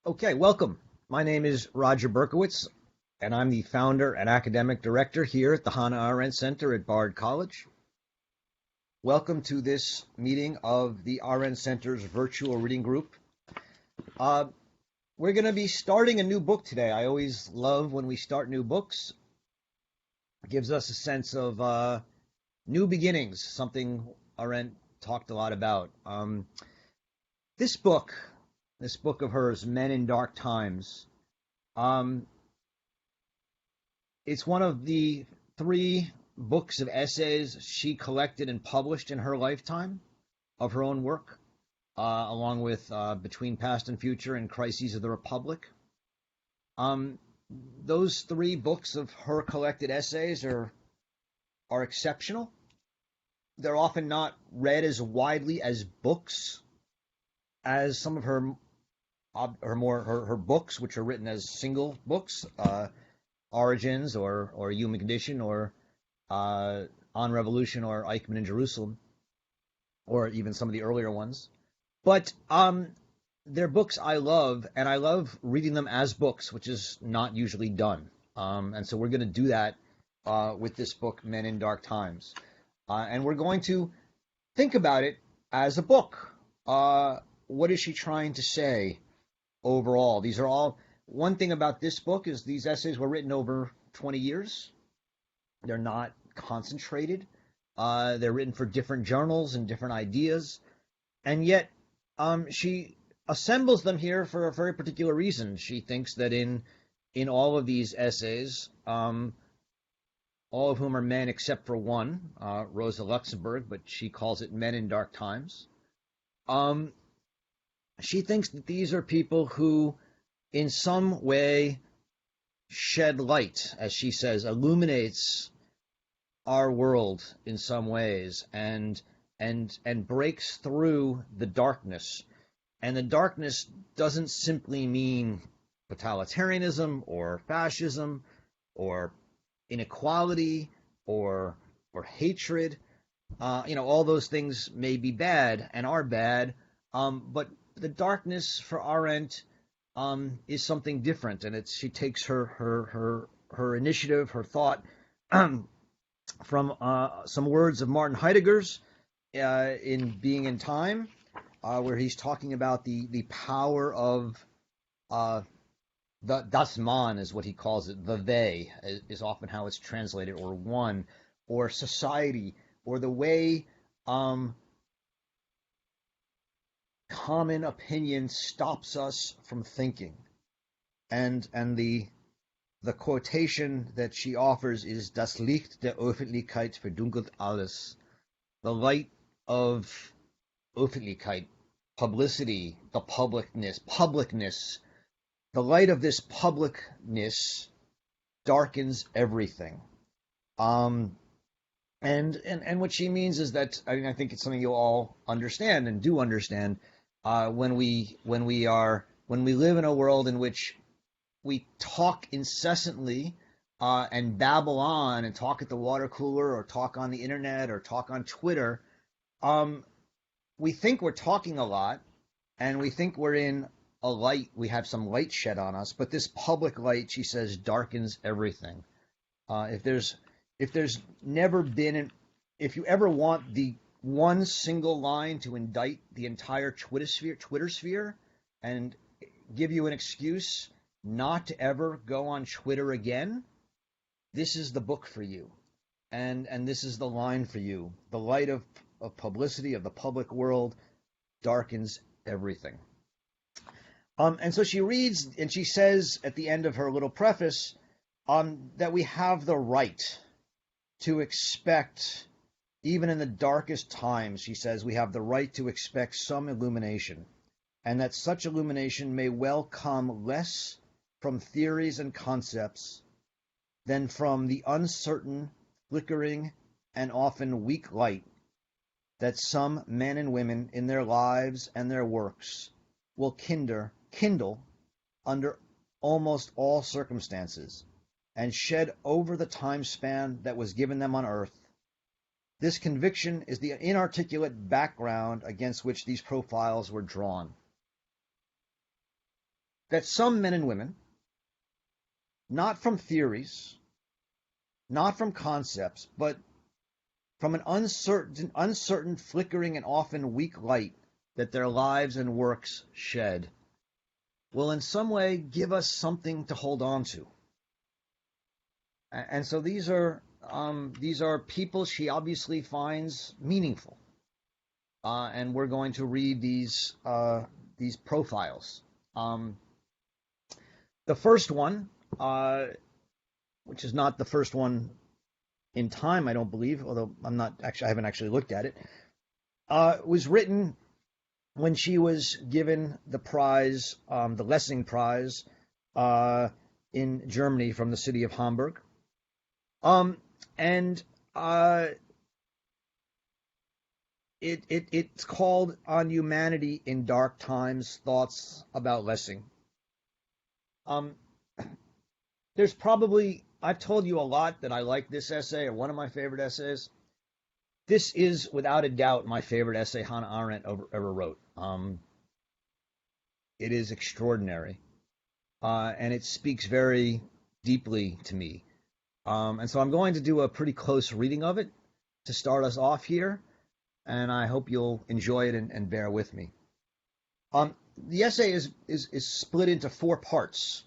Okay, welcome. My name is Roger Berkowitz, and I'm the founder and academic director here at the Hannah Arendt Center at Bard College. Welcome to this meeting of the Arendt Center's virtual reading group. Uh, we're going to be starting a new book today. I always love when we start new books. It gives us a sense of new beginnings, something Arendt talked a lot about. This book, this book of hers, Men in Dark Times, um, it's one of the three books of essays she collected and published in her lifetime of her own work, along with Between Past and Future and Crises of the Republic. Um, those three books of her collected essays are exceptional. They're often not read as widely as books as some of her books, which are written as single books. Origins or Human Condition or On Revolution or Eichmann in Jerusalem, or even some of the earlier ones. But they're books I love, and I love reading them as books, which is not usually done. And so we're going to do that with this book, Men in Dark Times. And we're going to think about it as a book. What is she trying to say overall? These are all. One thing about this book is these essays were written over 20 years. They're not concentrated. They're written for different journals and different ideas. And yet she assembles them here for a very particular reason. She thinks that in all of these essays, all of whom are men except for one, Rosa Luxemburg, but she calls it Men in Dark Times. She thinks that these are people who in some way shed light, as she says, illuminates our world in some ways and breaks through the darkness. And the darkness doesn't simply mean totalitarianism or fascism or inequality or hatred. All those things may be bad and are bad, but the darkness for Arendt is something different, and she takes her initiative, her thought from some words of Martin Heidegger's in Being in Time, where he's talking about the power of das Man is what he calls it. The they is often how it's translated, or one, or society, or the way common opinion stops us from thinking. And the quotation that she offers is Das Licht der Öffentlichkeit verdunkelt alles. The light of Öffentlichkeit, publicity, the publicness. The light of this publicness darkens everything. And what she means is that, I think it's something you'll all understand and do understand, when we live in a world in which we talk incessantly and babble on and talk at the water cooler or talk on the internet or talk on Twitter. We think we're talking a lot and we think we're in a light, we have some light shed on us, but this public light, she says, darkens everything. If you ever want the one single line to indict the entire Twitter sphere and give you an excuse not to ever go on Twitter again, this is the book for you. And this is the line for you. The light of publicity, of the public world, darkens everything. And so she reads, and she says at the end of her little preface, that we have the right to expect, even in the darkest times, she says, we have the right to expect some illumination, and that such illumination may well come less from theories and concepts than from the uncertain, flickering, and often weak light that some men and women in their lives and their works will kindle under almost all circumstances and shed over the time span that was given them on earth. This conviction is the inarticulate background against which these profiles were drawn. that some men and women, not from theories, not from concepts, but from an uncertain, flickering, and often weak light that their lives and works shed, will in some way give us something to hold on to. And so these are people she obviously finds meaningful, and we're going to read these profiles. The first one, which is not the first one in time, I don't believe, although I haven't actually looked at it, was written when she was given the prize, the Lessing Prize, in Germany from the city of Hamburg. It's called On Humanity in Dark Times, Thoughts About Lessing. There's probably, I've told you a lot that I like this essay, or one of my favorite essays. This is, without a doubt, my favorite essay Hannah Arendt ever wrote. It is extraordinary, and it speaks very deeply to me. And so I'm going to do a pretty close reading of it to start us off here, and I hope you'll enjoy it and bear with me. The essay is split into 4 parts.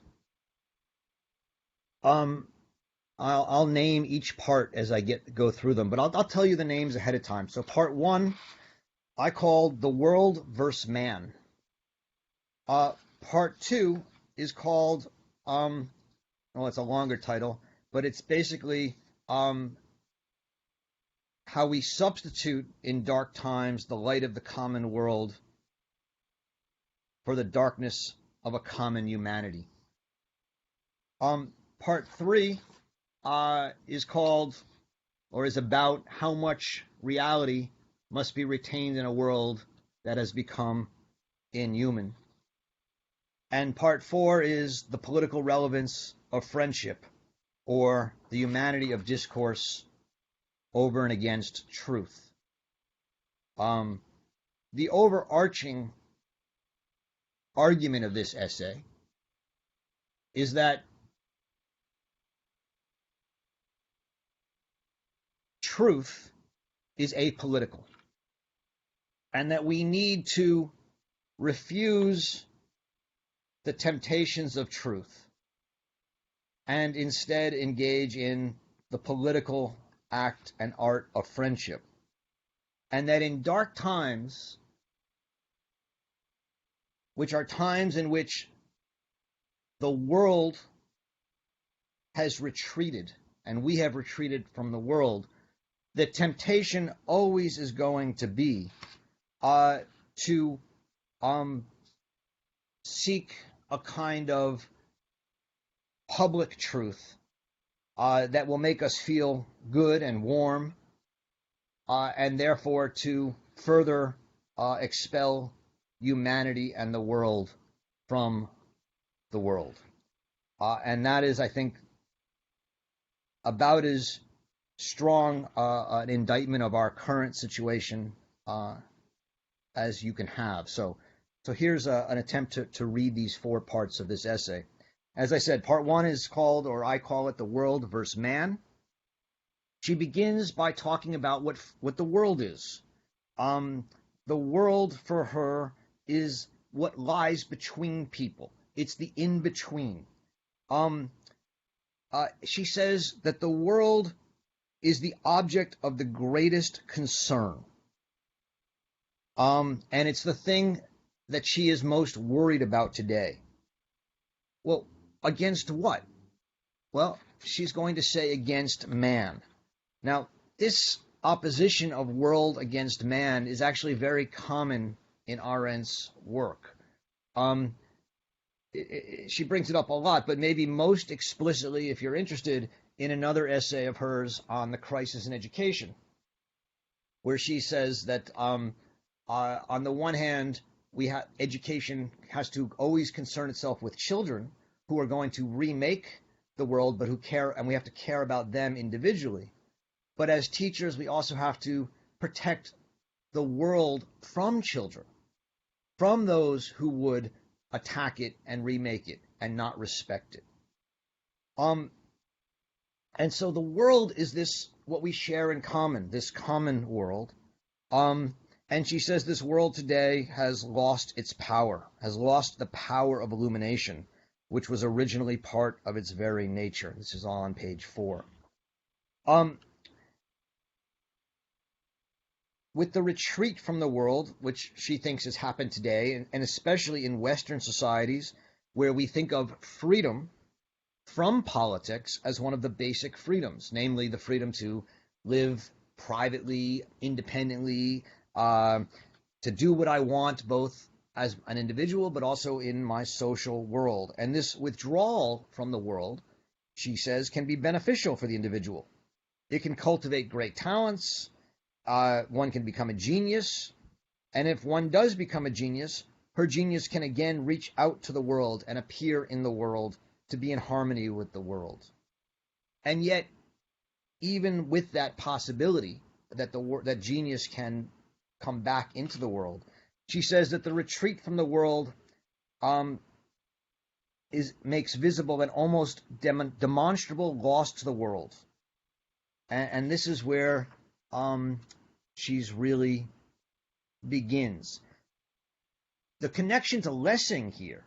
I'll name each part as I go through them, but I'll tell you the names ahead of time. So part 1, I called The World versus Man. Part 2 is called, it's a longer title, but it's basically how we substitute in dark times the light of the common world for the darkness of a common humanity. Part 3 is called, or is about, how much reality must be retained in a world that has become inhuman. And part 4 is the political relevance of friendship, or the humanity of discourse over and against truth. The overarching argument of this essay is that truth is apolitical, and that we need to refuse the temptations of truth and instead engage in the political act and art of friendship. And that in dark times, which are times in which the world has retreated and we have retreated from the world, the temptation always is going to be to seek a kind of public truth that will make us feel good and warm, and therefore to further expel humanity and the world from the world. And that is, I think, about as strong an indictment of our current situation as you can have. So here's an attempt to read these 4 parts of this essay. As I said, part 1 is called, or I call it, The World versus Man. She begins by talking about what the world is. The world for her is what lies between people. It's the in-between. She says that the world is the object of the greatest concern. And it's the thing that she is most worried about today. Well, against what? Well, she's going to say against man. Now, this opposition of world against man is actually very common in Arendt's work. She brings it up a lot, but maybe most explicitly, if you're interested, in another essay of hers on the crisis in education, where she says that on the one hand, education has to always concern itself with children who are going to remake the world, but who care, and we have to care about them individually. But as teachers, we also have to protect the world from children, from those who would attack it and remake it and not respect it. And so the world is this, what we share in common, this common world. And she says this world today has lost its power, has lost the power of illumination, which was originally part of its very nature. This is all on page 4. With the retreat from the world, which she thinks has happened today, and especially in Western societies, where we think of freedom from politics as one of the basic freedoms, namely the freedom to live privately, independently, to do what I want, both as an individual, but also in my social world. And this withdrawal from the world, she says, can be beneficial for the individual. It can cultivate great talents. One can become a genius. And if one does become a genius, her genius can again reach out to the world and appear in the world to be in harmony with the world. And yet, even with that possibility that that genius can come back into the world, she says that the retreat from the world makes visible an almost demonstrable loss to the world. And this is where she's really begins. The connection to Lessing here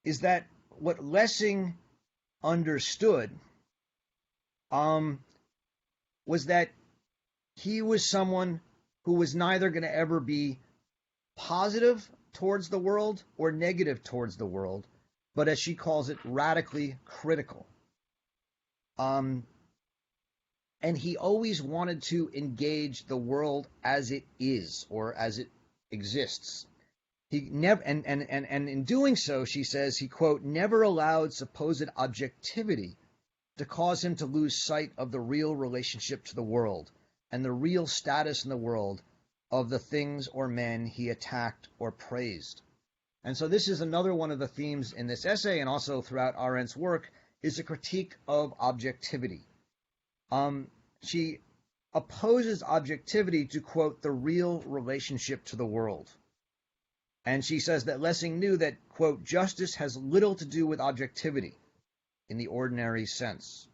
is that what Lessing understood was that he was someone who was neither going to ever be positive towards the world or negative towards the world, but as she calls it, radically critical. And he always wanted to engage the world as it is, or as it exists. He never, and in doing so, she says, he, quote, never allowed supposed objectivity to cause him to lose sight of the real relationship to the world and the real status in the world of the things or men he attacked or praised. And so this is another one of the themes in this essay, and also throughout Arendt's work, is a critique of objectivity. She opposes objectivity to, quote, the real relationship to the world. And she says that Lessing knew that, quote, justice has little to do with objectivity in the ordinary sense.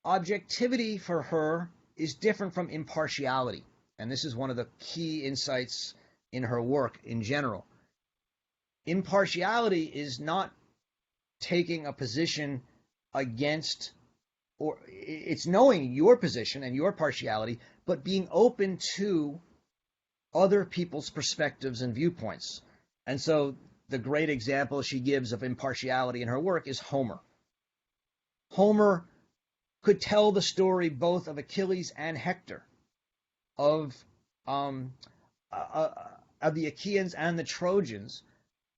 Objectivity for her is different from impartiality. And this is one of the key insights in her work in general. Impartiality is not taking a position against, or it's knowing your position and your partiality, but being open to other people's perspectives and viewpoints. And so the great example she gives of impartiality in her work is Homer. Homer could tell the story both of Achilles and Hector, of the Achaeans and the Trojans.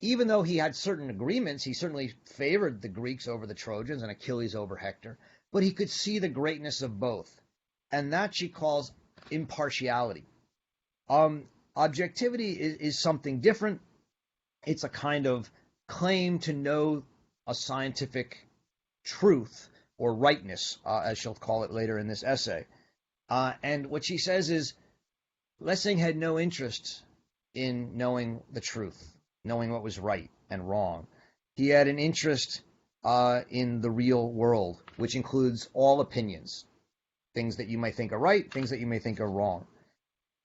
Even though he had certain agreements, he certainly favored the Greeks over the Trojans and Achilles over Hector, but he could see the greatness of both. And that she calls impartiality. Objectivity is something different. It's a kind of claim to know a scientific truth or rightness, as she'll call it later in this essay. And what she says is, Lessing had no interest in knowing the truth, knowing what was right and wrong. He had an interest in the real world, which includes all opinions, things that you might think are right, things that you may think are wrong.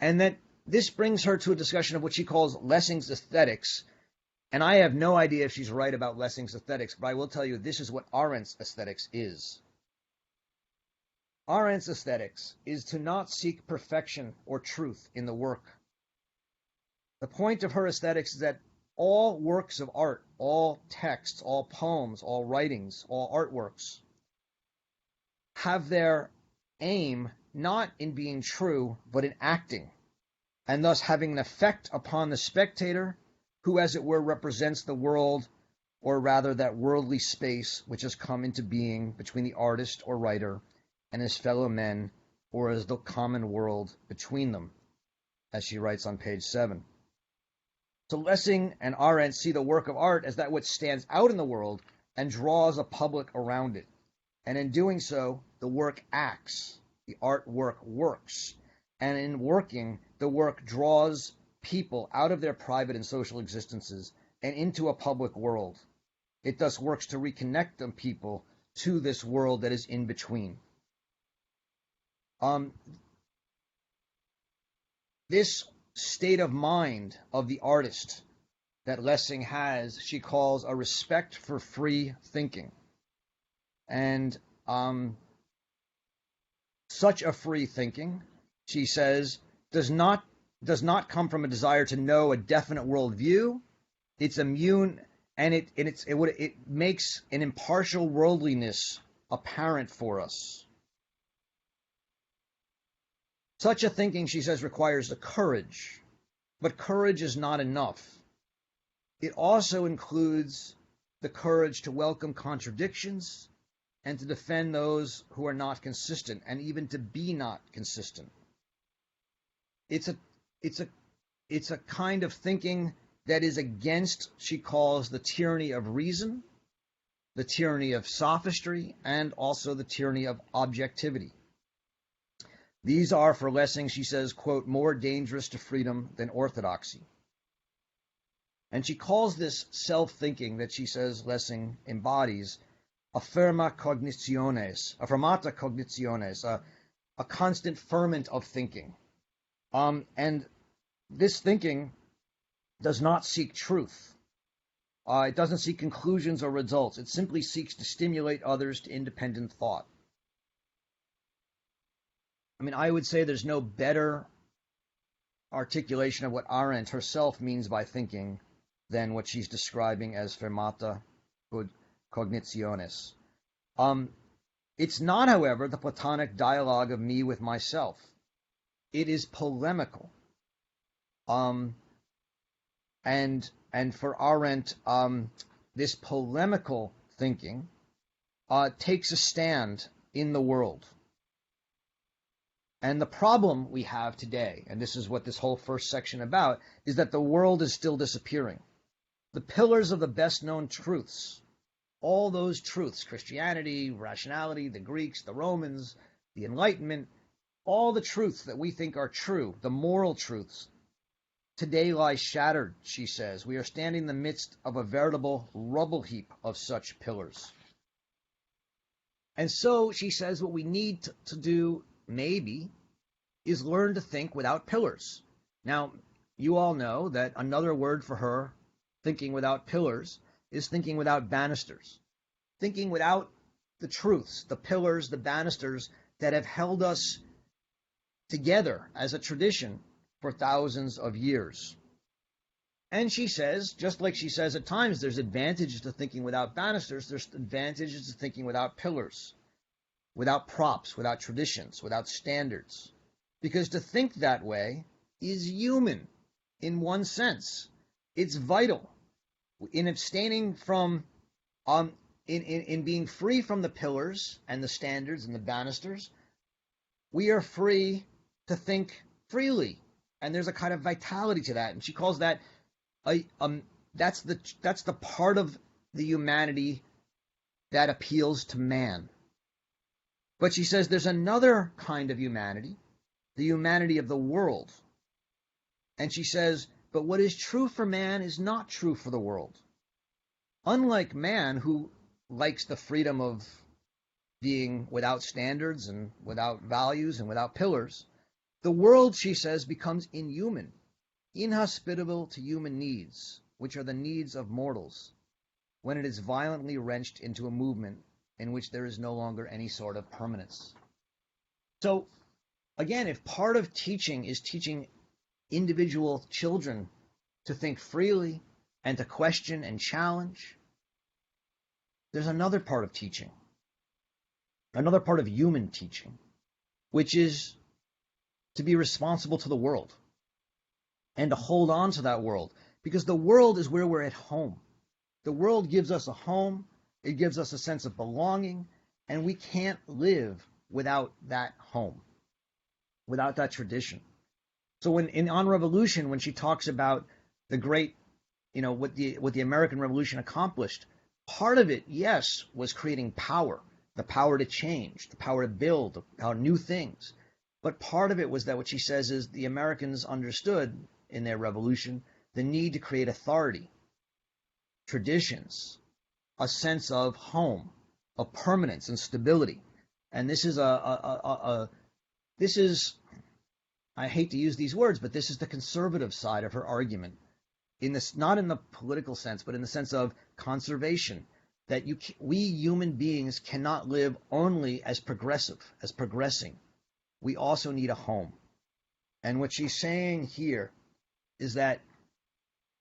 And that this brings her to a discussion of what she calls Lessing's aesthetics. And I have no idea if she's right about Lessing's aesthetics, but I will tell you this is what Arendt's aesthetics is. Arendt's aesthetics is to not seek perfection or truth in the work. The point of her aesthetics is that all works of art, all texts, all poems, all writings, all artworks have their aim not in being true, but in acting, and thus having an effect upon the spectator, who, as it were, represents the world, or rather that worldly space which has come into being between the artist or writer and his fellow men, or as the common world between them, as she writes on page 7. So Lessing and Arendt see the work of art as that which stands out in the world and draws a public around it. And in doing so, the work acts, the artwork works. And in working, the work draws people out of their private and social existences and into a public world. It thus works to reconnect the people to this world that is in between. This state of mind of the artist that Lessing has, she calls a respect for free thinking. And such a free thinking, she says, does not come from a desire to know a definite worldview. It's immune, and it makes an impartial worldliness apparent for us. Such a thinking, she says, requires the courage, but courage is not enough. It also includes the courage to welcome contradictions and to defend those who are not consistent, and even to be not consistent. It's a kind of thinking that is against, she calls, the tyranny of reason, the tyranny of sophistry, and also the tyranny of objectivity. These are, for Lessing, she says, quote, more dangerous to freedom than orthodoxy. And she calls this self-thinking that she says Lessing embodies affirmata cognitiones, a constant ferment of thinking. And this thinking does not seek truth. It doesn't seek conclusions or results. It simply seeks to stimulate others to independent thought. I mean, I would say there's no better articulation of what Arendt herself means by thinking than what she's describing as fermata cognitiones. It's not, however, the Platonic dialogue of me with myself. It is polemical. And for Arendt, this polemical thinking takes a stand in the world. And the problem we have today, and this is what this whole first section about, is that the world is still disappearing. The pillars of the best-known truths, all those truths, Christianity, rationality, the Greeks, the Romans, the Enlightenment, all the truths that we think are true, the moral truths, today lie shattered, she says. We are standing in the midst of a veritable rubble heap of such pillars. And so, she says, what we need to do, maybe, is learn to think without pillars. Now, you all know that another word for her, thinking without pillars, is thinking without banisters. Thinking without the truths, the pillars, the banisters that have held us together as a tradition for thousands of years. And she says, just like she says at times there's advantages to thinking without banisters, there's advantages to thinking without pillars, without props, without traditions, without standards. Because to think that way is human in one sense. It's vital. In abstaining from, in being free from the pillars and the standards and the banisters, we are free to think freely. And there's a kind of vitality to that. And she calls that, that's the part of the humanity that appeals to man. But she says there's another kind of humanity, the humanity of the world. And she says, but what is true for man is not true for the world. Unlike man, who likes the freedom of being without standards and without values and without pillars, the world, she says, becomes inhuman, inhospitable to human needs, which are the needs of mortals, when it is violently wrenched into a movement in which there is no longer any sort of permanence. So, again, if part of teaching is teaching individual children to think freely and to question and challenge, there's another part of teaching, another part of human teaching, which is to be responsible to the world and to hold on to that world, because the world is where we're at home. The world gives us a home, it gives us a sense of belonging, and we can't live without that home, without that tradition. So when On Revolution, when she talks about the great, what the American Revolution accomplished, part of it, yes, was creating power, the power to change, the power to build new things. But part of it was that what she says is the Americans understood in their revolution, the need to create authority, traditions, a sense of home, of permanence and stability. And this is this is, I hate to use these words, but this is the conservative side of her argument. In this, not in the political sense, but in the sense of conservation, that we human beings cannot live only as progressing. We also need a home. And what she's saying here is that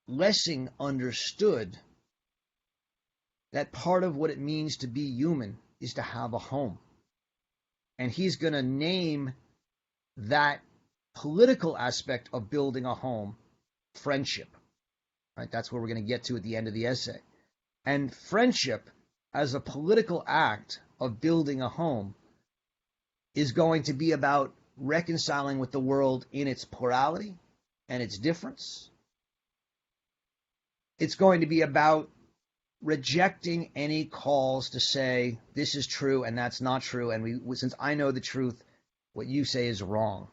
Lessing understood that part of what it means to be human is to have a home. And he's going to name that political aspect of building a home friendship. Right? That's where we're going to get to at the end of the essay. And friendship, as a political act of building a home, is going to be about reconciling with the world in its plurality and its difference. It's going to be about rejecting any calls to say this is true and that's not true, and since I know the truth, what you say is wrong.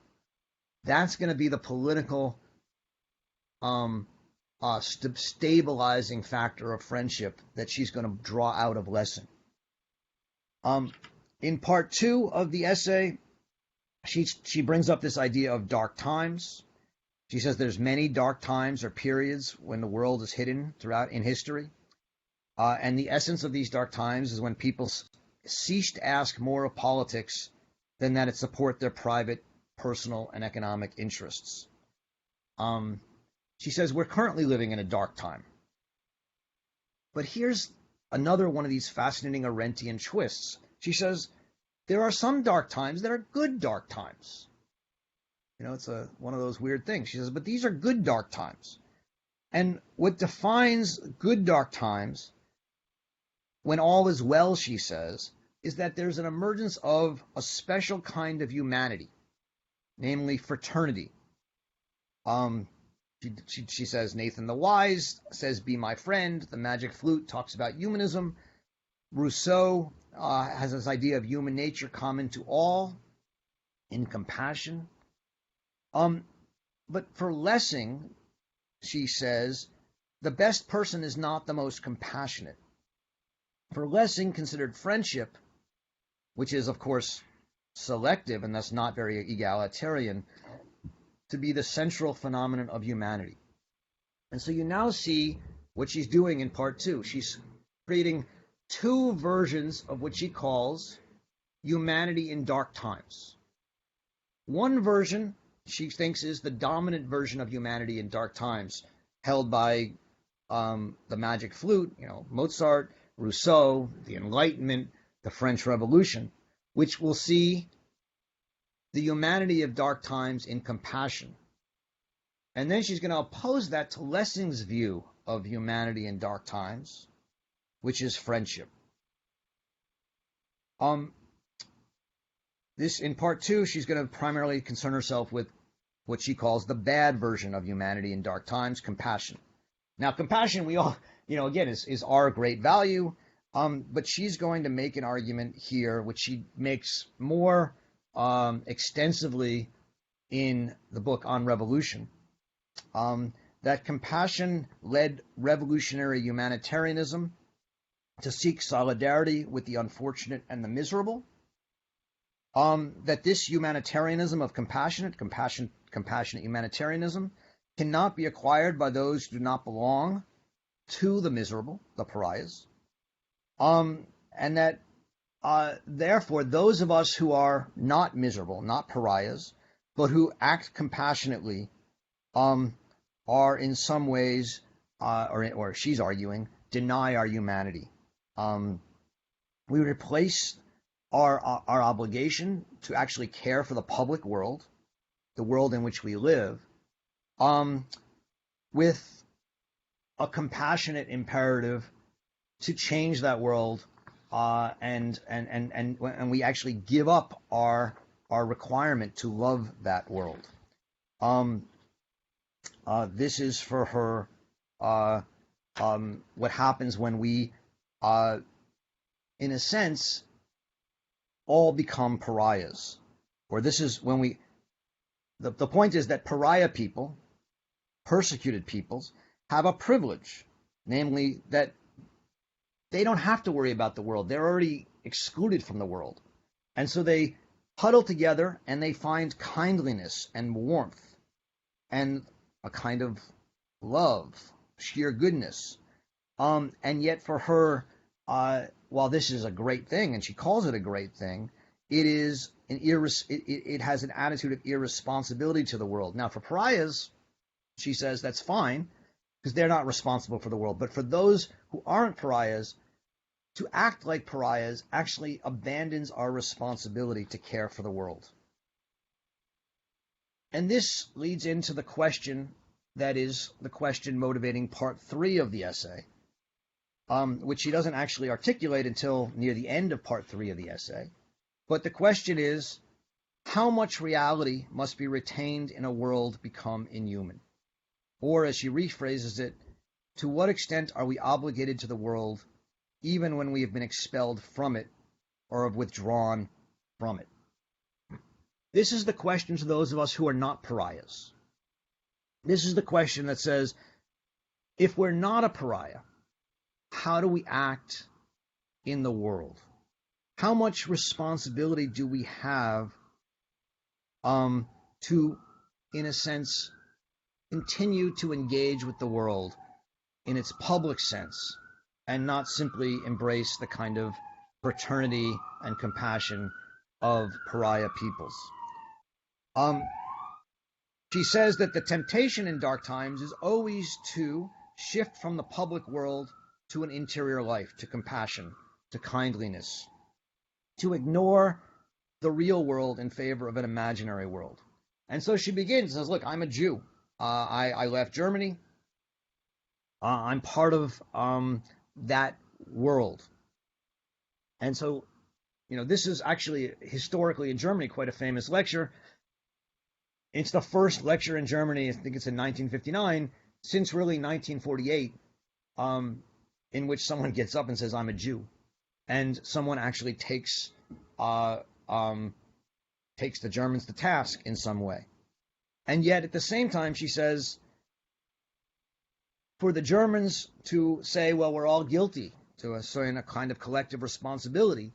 That's going to be the political stabilizing factor of friendship that she's going to draw out of Lessing. In part 2 of the essay, she brings up this idea of dark times. She says there's many dark times or periods when the world is hidden throughout in history. And the essence of these dark times is when people cease to ask more of politics than that it support their private, personal, and economic interests. She says we're currently living in a dark time. But here's another one of these fascinating Arendtian twists. She says there are some dark times that are good dark times. You know, it's one of those weird things. She says, but these are good dark times. And what defines good dark times, when all is well, she says, is that there's an emergence of a special kind of humanity, namely fraternity. She says Nathan the Wise says, be my friend. The Magic Flute talks about humanism. Rousseau has this idea of human nature common to all in compassion. But for Lessing, she says, the best person is not the most compassionate. For Lessing, considered friendship, which is, of course, selective and thus not very egalitarian, to be the central phenomenon of humanity. And so you now see what she's doing in part 2. She's creating two versions of what she calls humanity in dark times. One version she thinks is the dominant version of humanity in dark times, held by the Magic Flute, Mozart, Rousseau, the Enlightenment, the French Revolution, which will see the humanity of dark times in compassion. And then she's going to oppose that to Lessing's view of humanity in dark times, which is friendship. This, in part 2, she's going to primarily concern herself with what she calls the bad version of humanity in dark times, compassion. Now, compassion, we all, again, is our great value, but she's going to make an argument here, which she makes more extensively in the book on revolution, that compassion led revolutionary humanitarianism to seek solidarity with the unfortunate and the miserable, that this humanitarianism of compassionate humanitarianism cannot be acquired by those who do not belong to the miserable, the pariahs, and that therefore those of us who are not miserable, not pariahs, but who act compassionately, are in some ways, or she's arguing, deny our humanity. We replace our obligation to actually care for the public world, the world in which we live, with a compassionate imperative to change that world, and we actually give up our requirement to love that world. This is for her what happens when we, in a sense, all become pariahs. Or this is when we, the point is that pariah people, persecuted peoples, have a privilege, namely that they don't have to worry about the world. They're already excluded from the world. And so they huddle together and they find kindliness and warmth and a kind of love, sheer goodness. And yet for her, while this is a great thing, and she calls it a great thing, it has an attitude of irresponsibility to the world. Now, for pariahs, she says that's fine because they're not responsible for the world. But for those who aren't pariahs, to act like pariahs actually abandons our responsibility to care for the world. And this leads into the question that is the question motivating part 3 of the essay, which she doesn't actually articulate until near the end of part 3 of the essay. But the question is, how much reality must be retained in a world become inhuman? Or, as she rephrases it, to what extent are we obligated to the world even when we have been expelled from it or have withdrawn from it? This is the question to those of us who are not pariahs. This is the question that says, if we're not a pariah, how do we act in the world? How much responsibility do we have to, in a sense, continue to engage with the world in its public sense and not simply embrace the kind of fraternity and compassion of pariah peoples? She says that the temptation in dark times is always to shift from the public world to an interior life, to compassion, to kindliness, to ignore the real world in favor of an imaginary world. And so she begins and says, look, I'm a Jew. I left Germany. I'm part of that world. And so, this is actually historically in Germany quite a famous lecture. It's the first lecture in Germany, I think it's in 1959, since really 1948, in which someone gets up and says, I'm a Jew. And someone actually takes the Germans to task in some way. And yet, at the same time, she says, for the Germans to say, well, we're all guilty, to assign a kind of collective responsibility,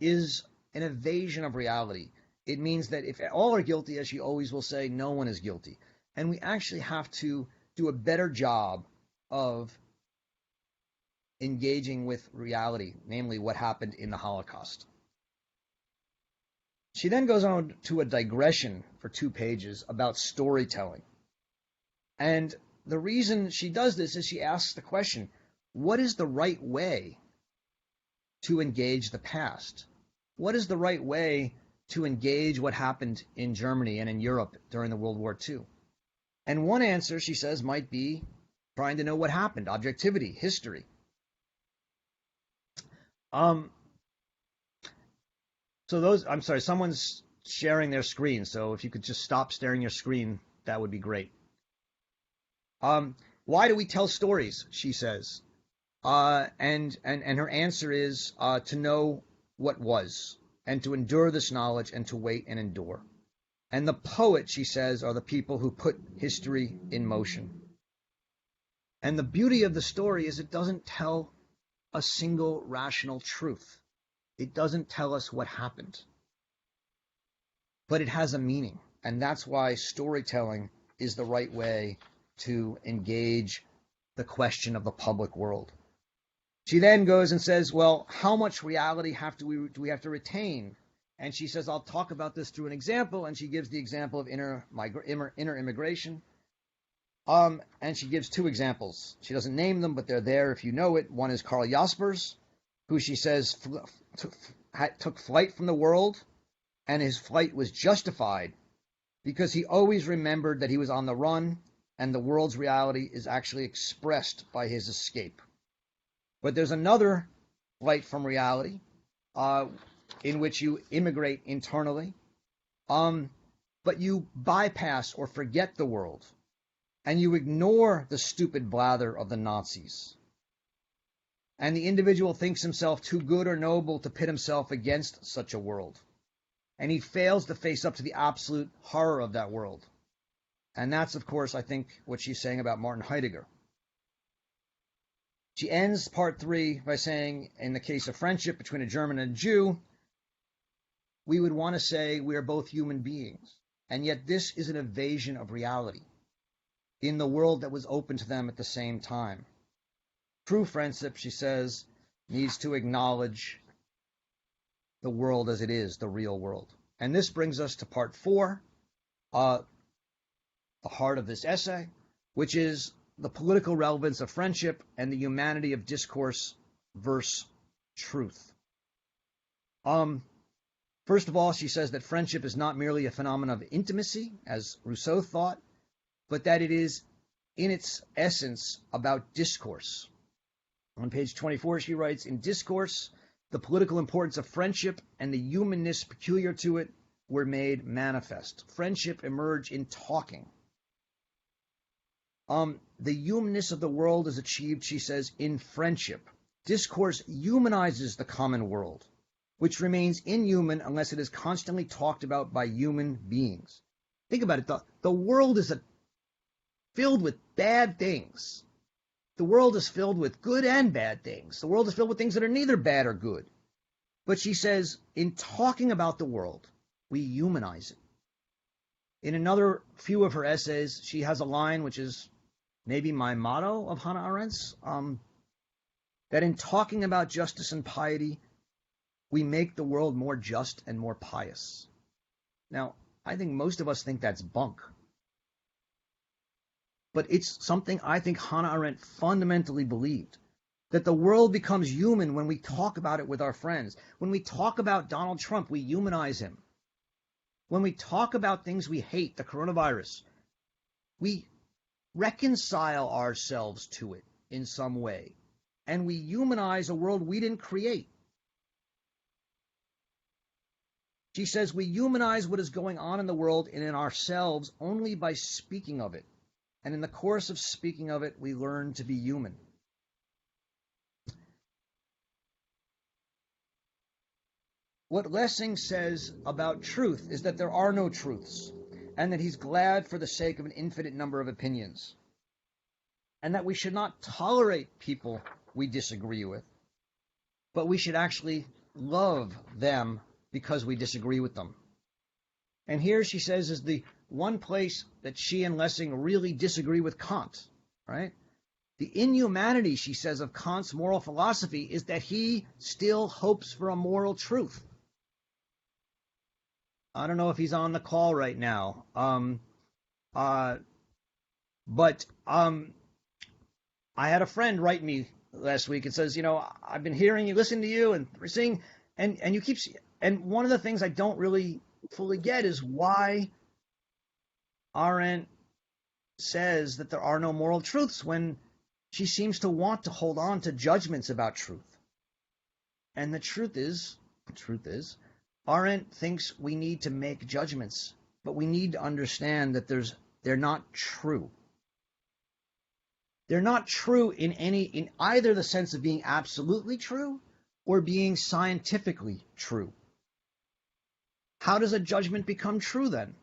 is an evasion of reality. It means that if all are guilty, as she always will say, no one is guilty. And we actually have to do a better job of engaging with reality, namely what happened in the Holocaust. She then goes on to a digression for 2 pages about storytelling. And the reason she does this is she asks the question, what is the right way to engage the past? What is the right way to engage what happened in Germany and in Europe during the World War II? And one answer, she says, might be trying to know what happened, objectivity, history. Someone's sharing their screen, so if you could just stop staring your screen, that would be great. Why do we tell stories, she says? And her answer is to know what was, and to endure this knowledge, and to wait and endure. And the poet, she says, are the people who put history in motion. And the beauty of the story is it doesn't tell a single rational truth. It doesn't tell us what happened. But it has a meaning. And that's why storytelling is the right way to engage the question of the public world. She then goes and says, well, how much reality do we have to retain? And she says, I'll talk about this through an example. And she gives the example of inner immigration. And she gives 2 examples. She doesn't name them, but they're there if you know it. One is Karl Jaspers, who she says took flight from the world, and his flight was justified because he always remembered that he was on the run, and the world's reality is actually expressed by his escape. But there's another flight from reality in which you immigrate internally, but you bypass or forget the world, and you ignore the stupid blather of the Nazis. And the individual thinks himself too good or noble to pit himself against such a world. And he fails to face up to the absolute horror of that world. And that's, of course, I think, what she's saying about Martin Heidegger. She ends part 3 by saying, in the case of friendship between a German and a Jew, we would want to say we are both human beings, and yet this is an evasion of reality in the world that was open to them at the same time. True friendship, she says, needs to acknowledge the world as it is, the real world. And this brings us to part 4, the heart of this essay, which is the political relevance of friendship and the humanity of discourse versus truth. First of all, she says that friendship is not merely a phenomenon of intimacy, as Rousseau thought, but that it is, in its essence, about discourse. On page 24, she writes, in discourse, the political importance of friendship and the humanness peculiar to it were made manifest. Friendship emerged in talking. The humanness of the world is achieved, she says, in friendship. Discourse humanizes the common world, which remains inhuman unless it is constantly talked about by human beings. Think about it. The world is filled with bad things. The world is filled with good and bad things. The world is filled with things that are neither bad or good. But she says, in talking about the world, we humanize it. In another few of her essays, she has a line which is maybe my motto of Hannah Arendt's, that in talking about justice and piety, we make the world more just and more pious. Now, I think most of us think that's bunk. But it's something I think Hannah Arendt fundamentally believed, that the world becomes human when we talk about it with our friends. When we talk about Donald Trump, we humanize him. When we talk about things we hate, the coronavirus, we reconcile ourselves to it in some way, and we humanize a world we didn't create. She says we humanize what is going on in the world and in ourselves only by speaking of it. And in the course of speaking of it, we learn to be human. What Lessing says about truth is that there are no truths, and that he's glad for the sake of an infinite number of opinions, and that we should not tolerate people we disagree with, but we should actually love them because we disagree with them. And here, she says, is the one place that she and Lessing really disagree with Kant, right? The inhumanity, she says, of Kant's moral philosophy is that he still hopes for a moral truth. I don't know if he's on the call right now, but I had a friend write me last week and says, I've been hearing you, listening to you, and we're seeing, and you keep, and one of the things I don't really fully get is why Arendt says that there are no moral truths when she seems to want to hold on to judgments about truth. And the truth is, Arendt thinks we need to make judgments, but we need to understand that they're not true. They're not true in either the sense of being absolutely true or being scientifically true. How does a judgment become true then?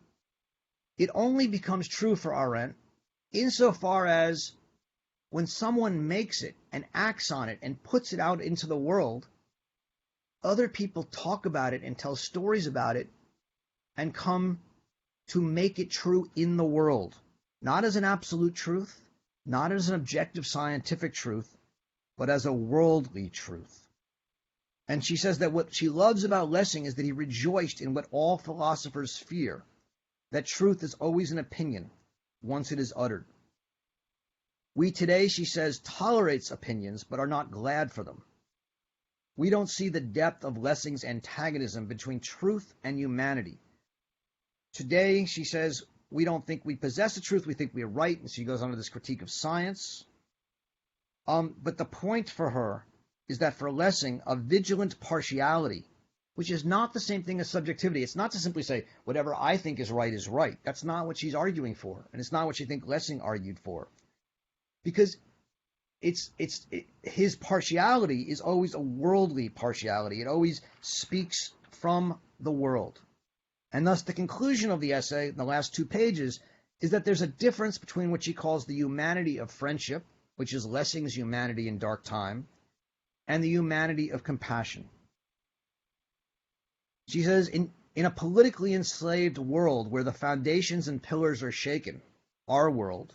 It only becomes true for Arendt insofar as when someone makes it and acts on it and puts it out into the world, other people talk about it and tell stories about it and come to make it true in the world, not as an absolute truth, not as an objective scientific truth, but as a worldly truth. And she says that what she loves about Lessing is that he rejoiced in what all philosophers fear, that truth is always an opinion once it is uttered. We today, she says, tolerates opinions but are not glad for them. We don't see the depth of Lessing's antagonism between truth and humanity. Today, she says, we don't think we possess the truth, we think we are right, and she goes on to this critique of science. But the point for her is that for Lessing, a vigilant partiality, which is not the same thing as subjectivity. It's not to simply say, whatever I think is right is right. That's not what she's arguing for, and it's not what she thinks Lessing argued for. Because his partiality is always a worldly partiality. It always speaks from the world. And thus the conclusion of the essay, the last 2 pages, is that there's a difference between what she calls the humanity of friendship, which is Lessing's humanity in Dark Time, and the humanity of compassion. She says, in a politically enslaved world where the foundations and pillars are shaken, our world,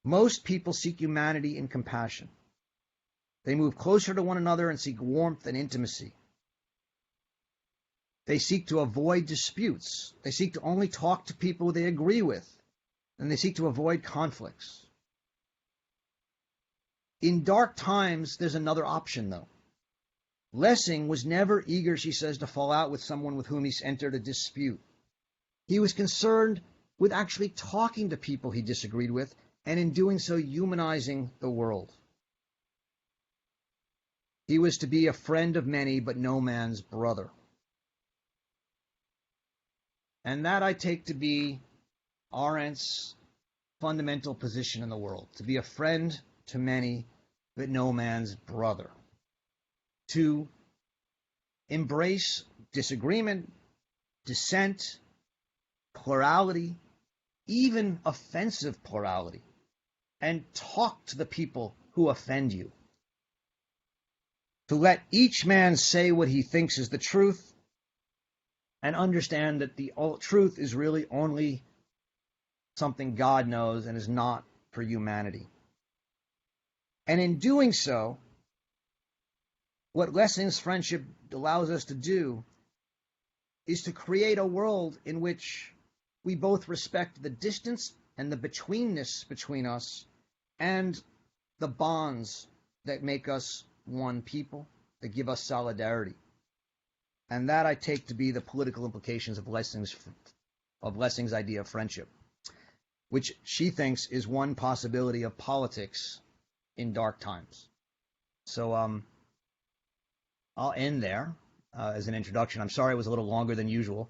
most people seek humanity and compassion. They move closer to one another and seek warmth and intimacy. They seek to avoid disputes. They seek to only talk to people they agree with, and they seek to avoid conflicts. In Dark Times, there's another option, though. Lessing was never eager, she says, to fall out with someone with whom he entered a dispute. He was concerned with actually talking to people he disagreed with, and in doing so, humanizing the world. He was to be a friend of many, but no man's brother. And that I take to be Arendt's fundamental position in the world, to be a friend to many, but no man's brother. To embrace disagreement, dissent, plurality, even offensive plurality, and talk to the people who offend you. To let each man say what he thinks is the truth, and understand that the truth is really only something God knows and is not for humanity. And in doing so, what Lessing's friendship allows us to do is to create a world in which we both respect the distance and the betweenness between us and the bonds that make us one people, that give us solidarity. And that I take to be the political implications of Lessing's idea of friendship, which she thinks is one possibility of politics in dark times. So I'll end there as an introduction. I'm sorry it was a little longer than usual,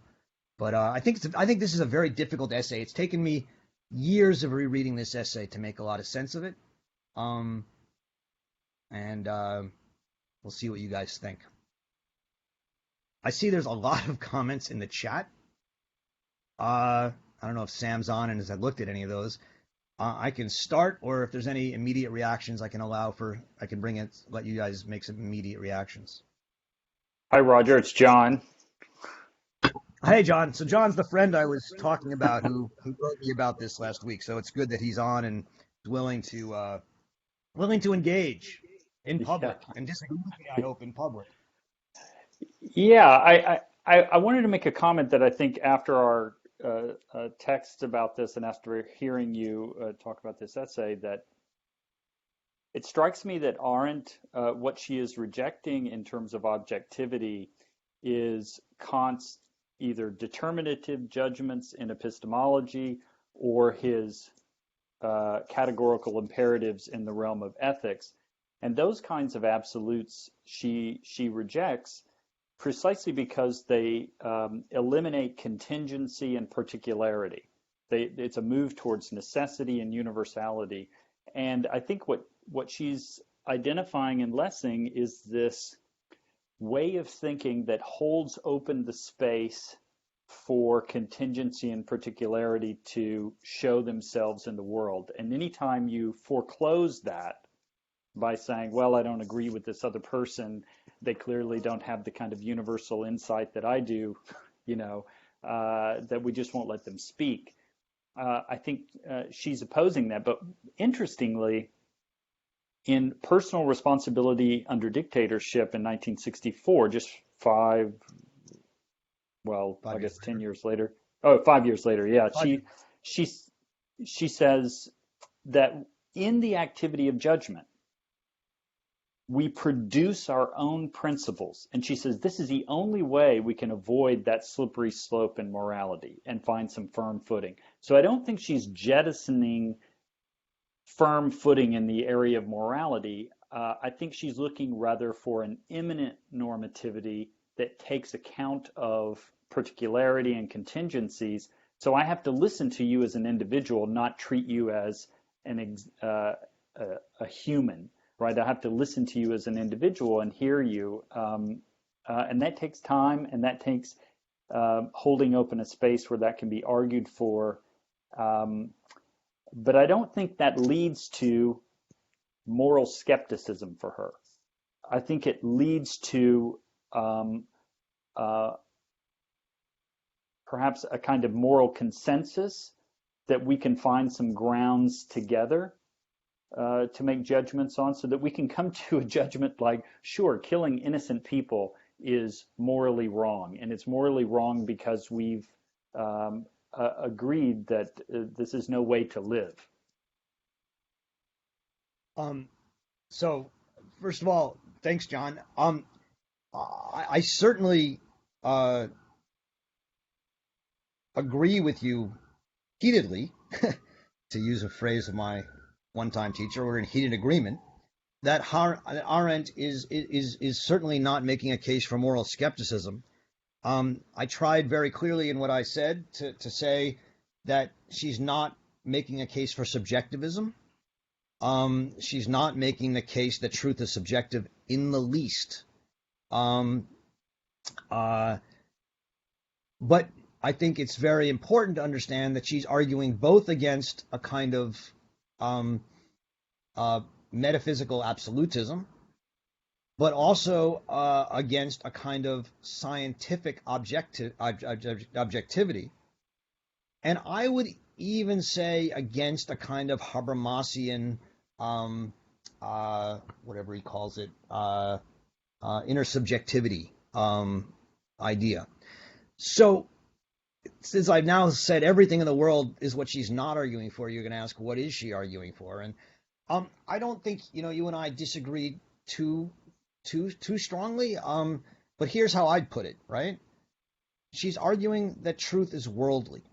but I think this is a very difficult essay. It's taken me years of rereading this essay to make a lot of sense of it. And we'll see what you guys think. I see there's a lot of comments in the chat. I don't know if Sam's on and has looked at any of those. I can start, or if there's any immediate reactions, I can bring it, let you guys make some immediate reactions. Hi, Roger. It's John. Hey, John. So John's the friend I was talking about who wrote me about this last week. So it's good that he's on and willing to engage in public and disagree with me, I hope, in public. Yeah, I wanted to make a comment that I think after our text about this and after hearing you talk about this essay, that it strikes me that Arendt, what she is rejecting in terms of objectivity is Kant's either determinative judgments in epistemology or his categorical imperatives in the realm of ethics. And those kinds of absolutes she rejects precisely because they eliminate contingency and particularity. It's a move towards necessity and universality. And I think what she's identifying in Lessing is this way of thinking that holds open the space for contingency and particularity to show themselves in the world. And anytime you foreclose that by saying, well, I don't agree with this other person, they clearly don't have the kind of universal insight that I do, that we just won't let them speak. I think she's opposing that. But interestingly, in Personal Responsibility Under Dictatorship in 1964, just 10 years later. Oh, 5 years later, yeah. She says that in the activity of judgment, we produce our own principles. And she says this is the only way we can avoid that slippery slope in morality and find some firm footing. So I don't think she's jettisoning firm footing in the area of morality. I think she's looking rather for an immanent normativity that takes account of particularity and contingencies. So I have to listen to you as an individual, not treat you as a human. Right, I have to listen to you as an individual and hear you, and that takes time, and that takes holding open a space where that can be argued for But I don't think that leads to moral skepticism for her. I think it leads to uh, perhaps a kind of moral consensus that we can find some grounds together to make judgments on, so that we can come to a judgment like, sure, killing innocent people is morally wrong, and it's morally wrong because we've agreed that this is no way to live. So, first of all, thanks, John. I certainly agree with you heatedly, to use a phrase of my one-time teacher. We're in heated agreement that Arendt is certainly not making a case for moral skepticism. I tried very clearly in what I said to say that she's not making a case for subjectivism. She's not making the case that truth is subjective in the least. But I think it's very important to understand that she's arguing both against a kind of metaphysical absolutism, but also against a kind of scientific objectivity. And I would even say against a kind of Habermasian, whatever he calls it, intersubjectivity idea. So, since I've now said everything in the world is what she's not arguing for, you're going to ask, what is she arguing for? And I don't think you and I disagree too strongly. But here's how I'd put it. Right? She's arguing that truth is worldly.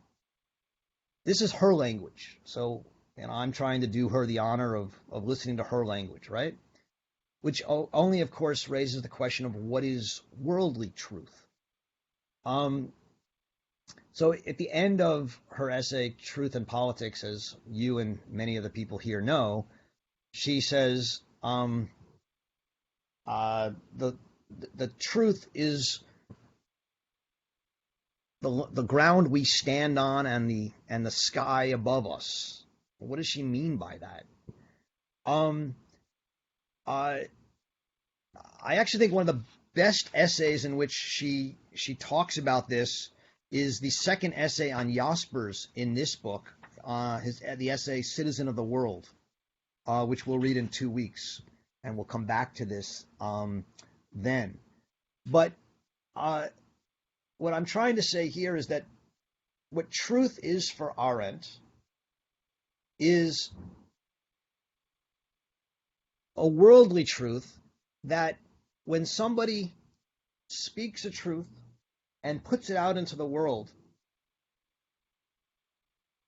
This is her language. So, I'm trying to do her the honor of listening to her language, right? Which only, of course, raises the question of what is worldly truth. So at the end of her essay, Truth and Politics, as you and many of the people here know, she says the truth is the ground we stand on and the sky above us. What does she mean by that? I actually think one of the best essays in which she talks about this is the second essay on Jaspers in this book, the essay Citizen of the World, which we'll read in 2 weeks, and we'll come back to this then. But what I'm trying to say here is that what truth is for Arendt is a worldly truth that when somebody speaks a truth and puts it out into the world,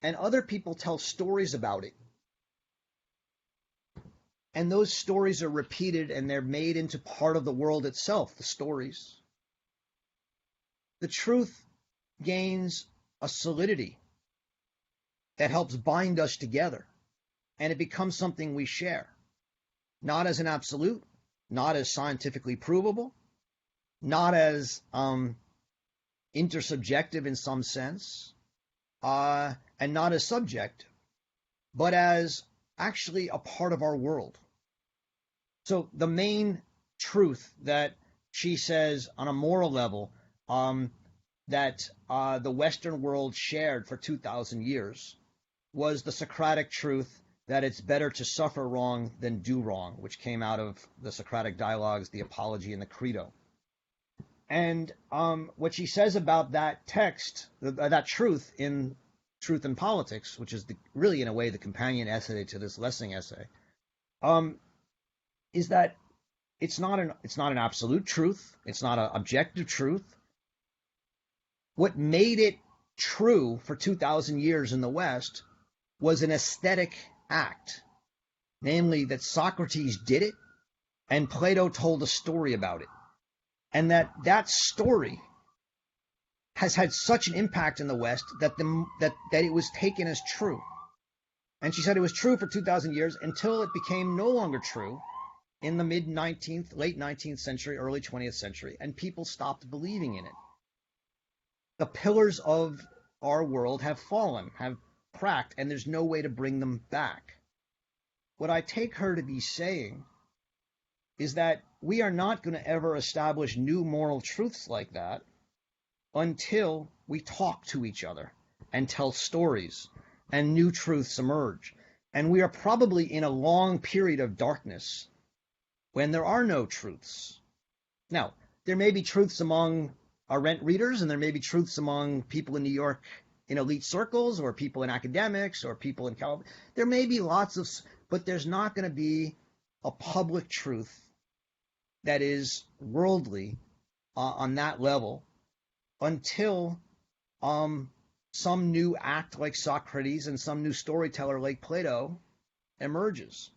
and other people tell stories about it, and those stories are repeated and they're made into part of the world itself, the stories, the truth gains a solidity that helps bind us together, and it becomes something we share, not as an absolute, not as scientifically provable, not as intersubjective in some sense, and not as subjective, but as actually a part of our world. So the main truth that she says on a moral level that the Western world shared for 2,000 years was the Socratic truth that it's better to suffer wrong than do wrong, which came out of the Socratic dialogues, the Apology and the Credo. And what she says about that text, that truth in Truth and Politics, which is really in a way the companion essay to this Lessing essay, is that it's not an absolute truth. It's not an objective truth. What made it true for 2,000 years in the West was an aesthetic act, namely that Socrates did it and Plato told a story about it. And that story has had such an impact in the West that it was taken as true. And she said it was true for 2,000 years until it became no longer true in the late 19th century, early 20th century, and people stopped believing in it. The pillars of our world have fallen, have cracked and there's no way to bring them back. What I take her to be saying is that we are not going to ever establish new moral truths like that until we talk to each other and tell stories and new truths emerge. And we are probably in a long period of darkness when there are no truths. Now, there may be truths among Arendt readers, and there may be truths among people in New York in elite circles, or people in academics, or people in California. There may be lots of, but there's not going to be a public truth that is worldly on that level until some new act like Socrates and some new storyteller like Plato emerges.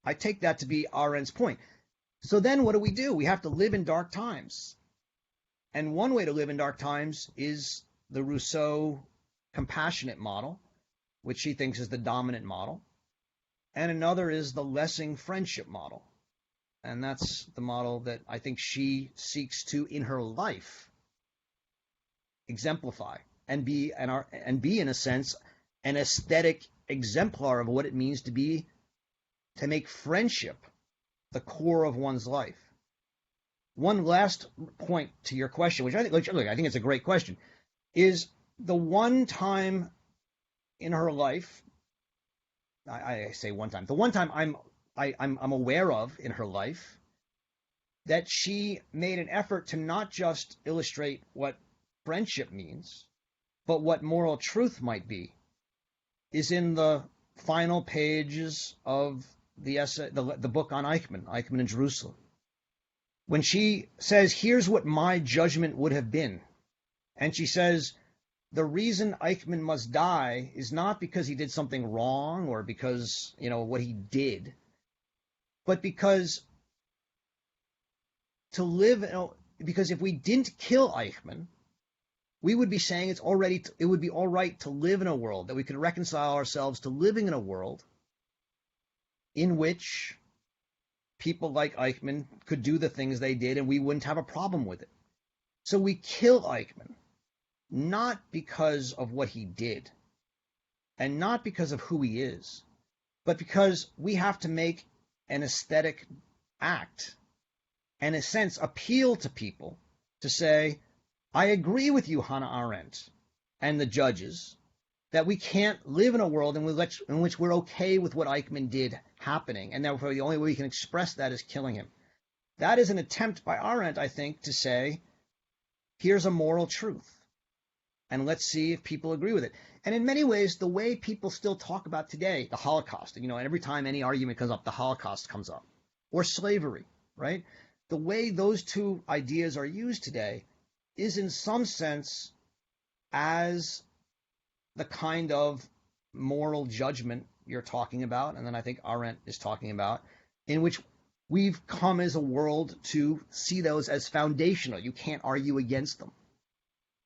I take that to be Arendt's point. So then what do? We have to live in dark times. And one way to live in dark times is the Rousseau compassionate model, which she thinks is the dominant model. And another is the Lessing friendship model. And that's the model that I think she seeks to, in her life, exemplify and be in a sense an aesthetic exemplar of what it means to make friendship the core of one's life. One last point to your question, which I think it's a great question, is the one time in her life, I say one time, the one time I'm aware of in her life that she made an effort to not just illustrate what friendship means, but what moral truth might be, is in the final pages of the essay, the book on Eichmann in Jerusalem. When she says, here's what my judgment would have been, and she says, the reason Eichmann must die is not because he did something wrong or because, what he did, but because if we didn't kill Eichmann, we would be saying it would be all right to live in a world, that we could reconcile ourselves to living in a world in which people like Eichmann could do the things they did and we wouldn't have a problem with it. So we kill Eichmann, not because of what he did and not because of who he is, but because we have to make an aesthetic act and, in a sense, appeal to people to say, I agree with you, Hannah Arendt, and the judges, that we can't live in a world in which we're okay with what Eichmann did happening, and therefore the only way we can express that is killing him. That is an attempt by Arendt, I think, to say, here's a moral truth, and let's see if people agree with it. And in many ways, the way people still talk about today, the Holocaust, and every time any argument comes up, the Holocaust comes up, or slavery, right? The way those two ideas are used today is in some sense as the kind of moral judgment you're talking about, and then I think Arendt is talking about, in which we've come as a world to see those as foundational. You can't argue against them.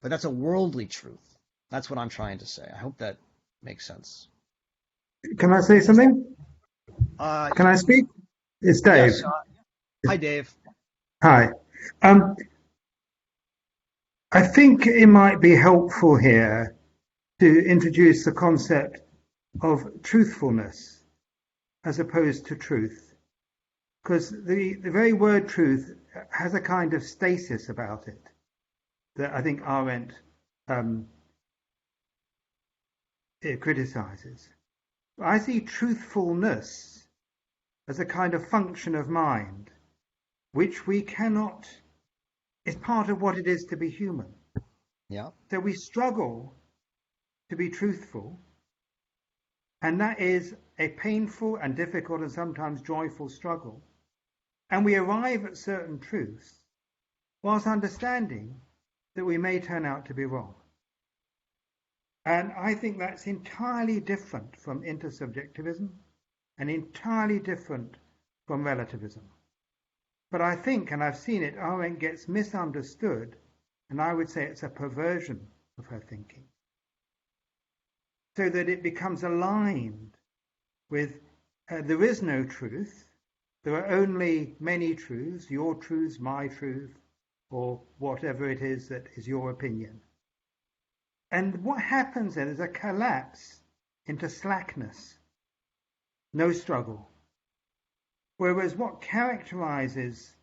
But that's a worldly truth. That's what I'm trying to say. I hope that makes sense. Can I say something? Can I speak? It's Dave. Yes. Hi, Dave. Hi. I think it might be helpful here to introduce the concept of truthfulness as opposed to truth, because the very word truth has a kind of stasis about it that I think Arendt criticizes. I see truthfulness as a kind of function of mind, which we cannot, it's part of what it is to be human. Yeah. So we struggle to be truthful, and that is a painful and difficult and sometimes joyful struggle. And we arrive at certain truths whilst understanding that we may turn out to be wrong. And I think that's entirely different from intersubjectivism and entirely different from relativism. But I think, and I've seen it, Arendt gets misunderstood, and I would say it's a perversion of her thinking, so that it becomes aligned with there is no truth, there are only many truths, your truths, my truth, or whatever it is that is your opinion. And what happens then is a collapse into slackness, no struggle. Whereas what characterizes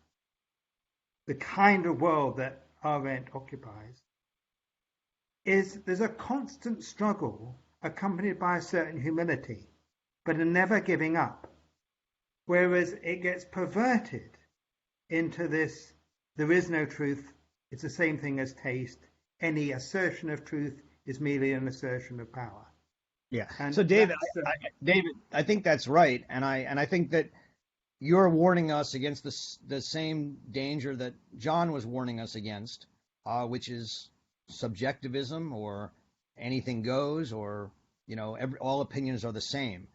the kind of world that Arendt occupies is there's a constant struggle accompanied by a certain humility, but a never giving up. Whereas it gets perverted into this, there is no truth, it's the same thing as taste. Any assertion of truth is merely an assertion of power. Yeah. And So David, that's, David, I think that's right, and I think that you're warning us against the same danger that John was warning us against, which is subjectivism or anything goes, or all opinions are the same.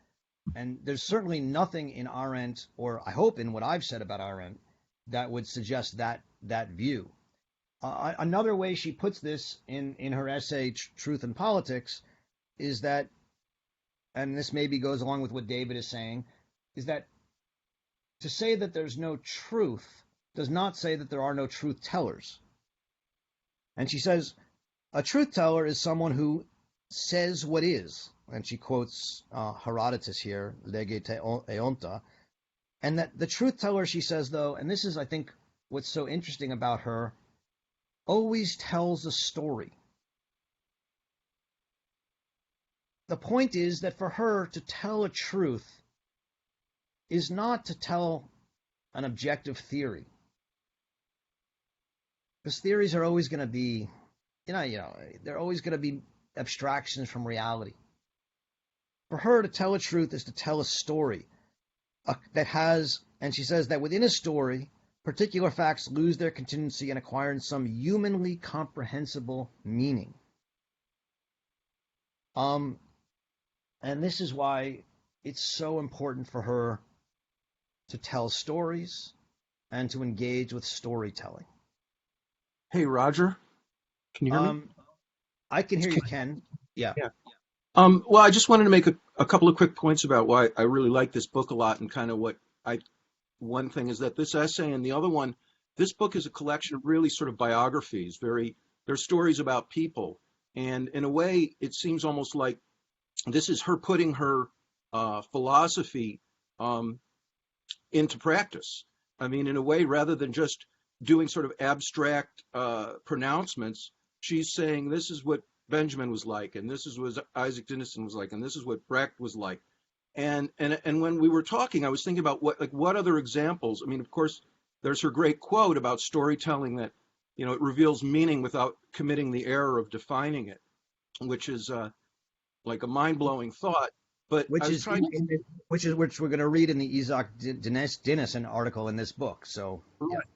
And there's certainly nothing in Arendt, or I hope in what I've said about Arendt, that would suggest that view. Another way she puts this in her essay Truth and Politics is that, and this maybe goes along with what David is saying, is that to say that there's no truth does not say that there are no truth tellers. And she says, a truth teller is someone who says what is, and she quotes Herodotus here, lege te eonta, and that the truth teller, she says, though, and this is, I think, what's so interesting about her, always tells a story. The point is that for her to tell a truth is not to tell an objective theory. Because theories are always going to be, they're always going to be abstractions from reality. For her to tell a truth is to tell a story that has, and she says that within a story, particular facts lose their contingency and acquire some humanly comprehensible meaning. And this is why it's so important for her to tell stories and to engage with storytelling. Hey, Roger, can you hear me? I can hear you, Ken. Yeah. Yeah. Well, I just wanted to make a couple of quick points about why I really like this book a lot, and kind of one thing is that this essay and the other one, this book is a collection of really sort of biographies. They're stories about people, and in a way, it seems almost like this is her putting her philosophy into practice. I mean, in a way, rather than just doing sort of abstract pronouncements, she's saying this is what Benjamin was like, and this is what Isaac Dinesen was like, and this is what Brecht was like. And when we were talking, I was thinking about what other examples. I mean, of course, there's her great quote about storytelling that, it reveals meaning without committing the error of defining it, which is like a mind-blowing thought. But which we're going to read in the Isaac Dinesen article in this book. So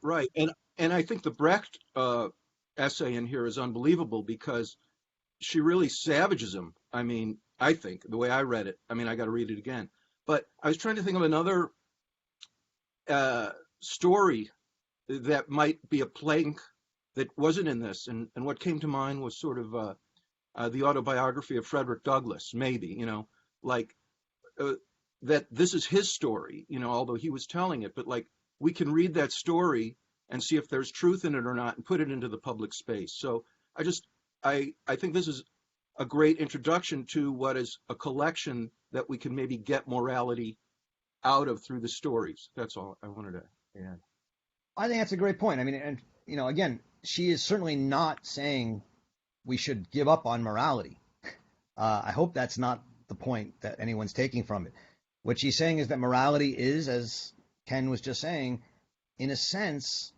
right. And I think the Brecht essay in here is unbelievable because she really savages him. I mean, I think the way I read it. I mean, I got to read it again. But I was trying to think of another story that might be a plank that wasn't in this, and what came to mind was sort of the autobiography of Frederick Douglass, maybe, that this is his story, although he was telling it, but we can read that story and see if there's truth in it or not and put it into the public space. So I think this is a great introduction to what is a collection that we can maybe get morality out of through the stories. That's all I wanted to add. I think that's a great point. I mean, and again, she is certainly not saying we should give up on morality. I hope that's not the point that anyone's taking from it. What she's saying is that morality is, as Ken was just saying, in a sense,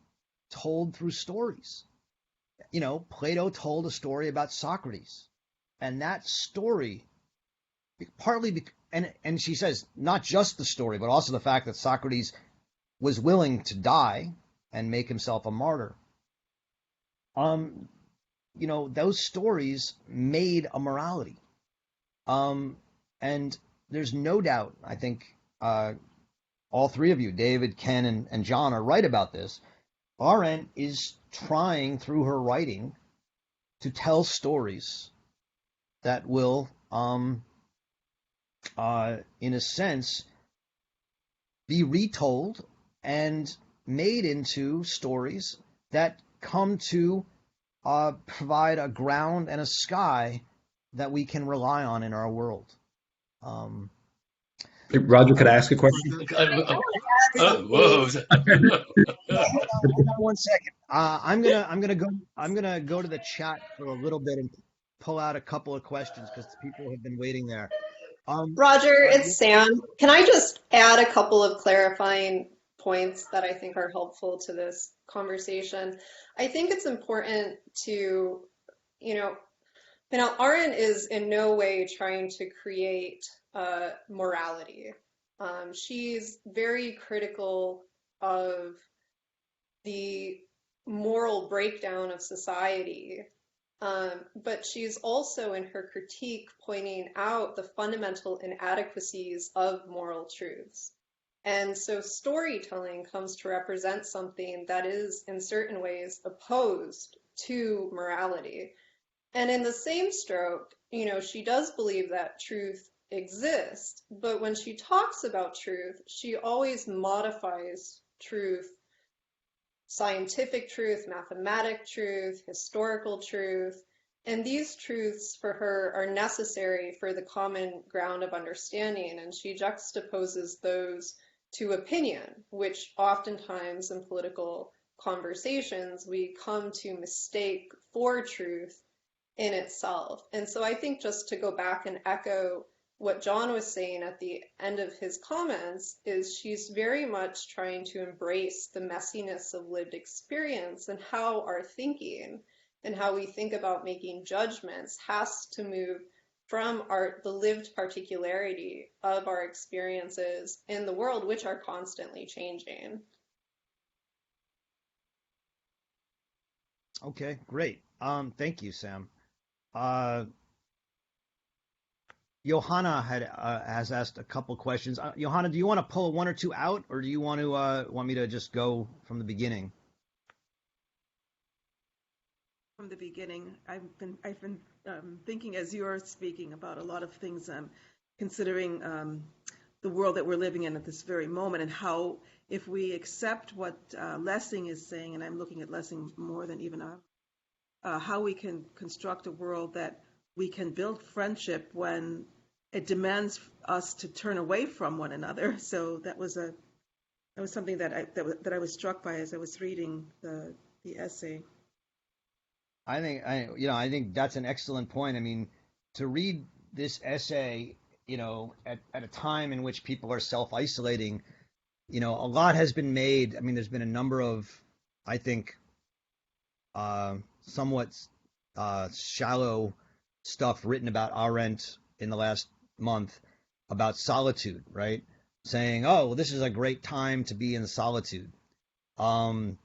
told through stories. Plato told a story about Socrates, and that story, and she says not just the story, but also the fact that Socrates was willing to die and make himself a martyr. Those stories made a morality. And there's no doubt, I think all three of you, David, Ken, and John, are right about this. Arendt is trying through her writing to tell stories that will, in a sense, be retold and made into stories that come to provide a ground and a sky that we can rely on in our world. Hey, Roger, could I ask a question? Whoa. Hold on 1 second. I'm gonna go to the chat for a little bit and pull out a couple of questions because people have been waiting there. Roger, Yeah, it's Sam. Can I just add a couple of clarifying points that I think are helpful to this conversation? I think it's important to, you know, Arendt is in no way trying to create morality. She's very critical of the moral breakdown of society, but she's also in her critique pointing out the fundamental inadequacies of moral truths. And so storytelling comes to represent something that is in certain ways opposed to morality. And in the same stroke, she does believe that truth exists, but when she talks about truth, she always modifies truth: scientific truth, mathematic truth, historical truth. And these truths for her are necessary for the common ground of understanding. And she juxtaposes those to opinion, which oftentimes in political conversations we come to mistake for truth in itself. And so I think, just to go back and echo what John was saying at the end of his comments, is she's very much trying to embrace the messiness of lived experience, and how our thinking and how we think about making judgments has to move from the lived particularity of our experiences in the world, which are constantly changing. okay, great. Thank you, Sam. Johanna has asked a couple questions. Johanna, do you want to pull one or two out, or do you want me to just go from the beginning? From the beginning, I've been thinking as you're speaking about a lot of things, considering the world that we're living in at this very moment, and how, if we accept what Lessing is saying, and I'm looking at Lessing more than even how we can construct a world that we can build friendship when it demands us to turn away from one another. So that was something that I was struck by as I was reading the essay. I think that's an excellent point. I mean, to read this essay, at a time in which people are self-isolating, a lot has been made. I mean, there's been a number of, I think, somewhat shallow stuff written about Arendt in the last month about solitude, right? Saying, oh, well, this is a great time to be in solitude. So,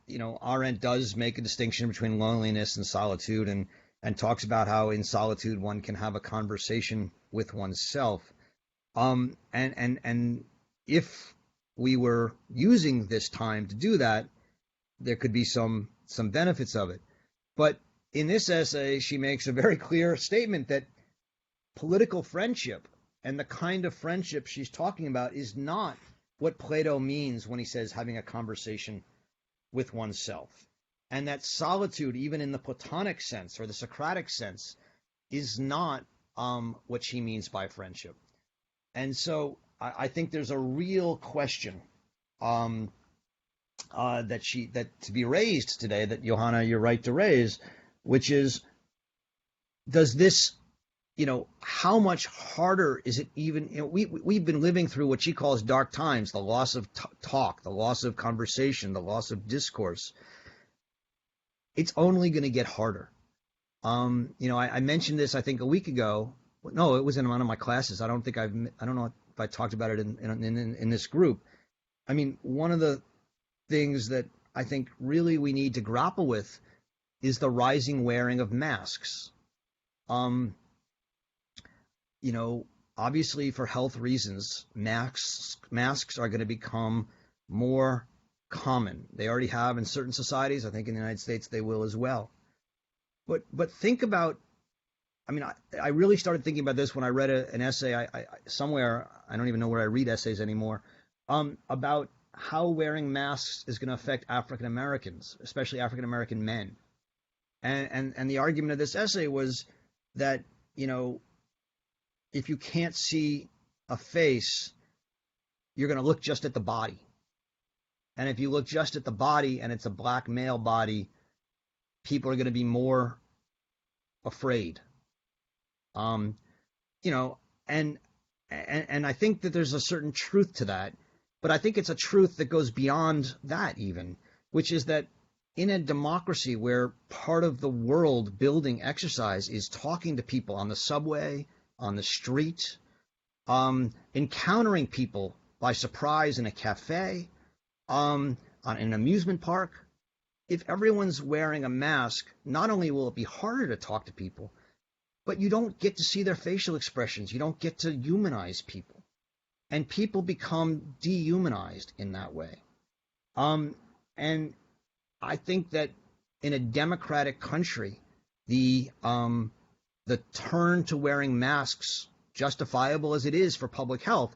Arendt does make a distinction between loneliness and solitude, and talks about how in solitude one can have a conversation with oneself. And if we were using this time to do that, there could be some benefits of it. But in this essay, she makes a very clear statement that political friendship and the kind of friendship she's talking about is not what Plato means when he says having a conversation with oneself. And that solitude, even in the Platonic sense or the Socratic sense, is not what she means by friendship. And so I think there's a real question that to be raised today, that Johanna, you're right to raise, which is, does this, how much harder is it even? We've been living through what she calls dark times, the loss of talk, the loss of conversation, the loss of discourse. It's only going to get harder. I mentioned this, I think, a week ago. No, it was in one of my classes. I don't know if I talked about it in this group. I mean, one of the things that I think really we need to grapple with is the rising wearing of masks. Obviously for health reasons, masks are going to become more common. They already have in certain societies. I think in the United States they will as well. But think about, I really started thinking about this when I read an essay somewhere, I don't even know where I read essays anymore, about how wearing masks is going to affect African Americans, especially African American men. And the argument of this essay was that you know, if you can't see a face, you're going to look just at the body. And if you look just at the body and it's a black male body, people are going to be more afraid. You know, and I think that there's a certain truth to that, but I think it's a truth that goes beyond that even, which is that in a democracy where part of the world building exercise is talking to people on the subway, on the street, encountering people by surprise in a cafe, on an amusement park, if everyone's wearing a mask, not only will it be harder to talk to people, but you don't get to see their facial expressions. You don't get to humanize people. And people become dehumanized in that way. And I think that in a democratic country, the turn to wearing masks, justifiable as it is for public health,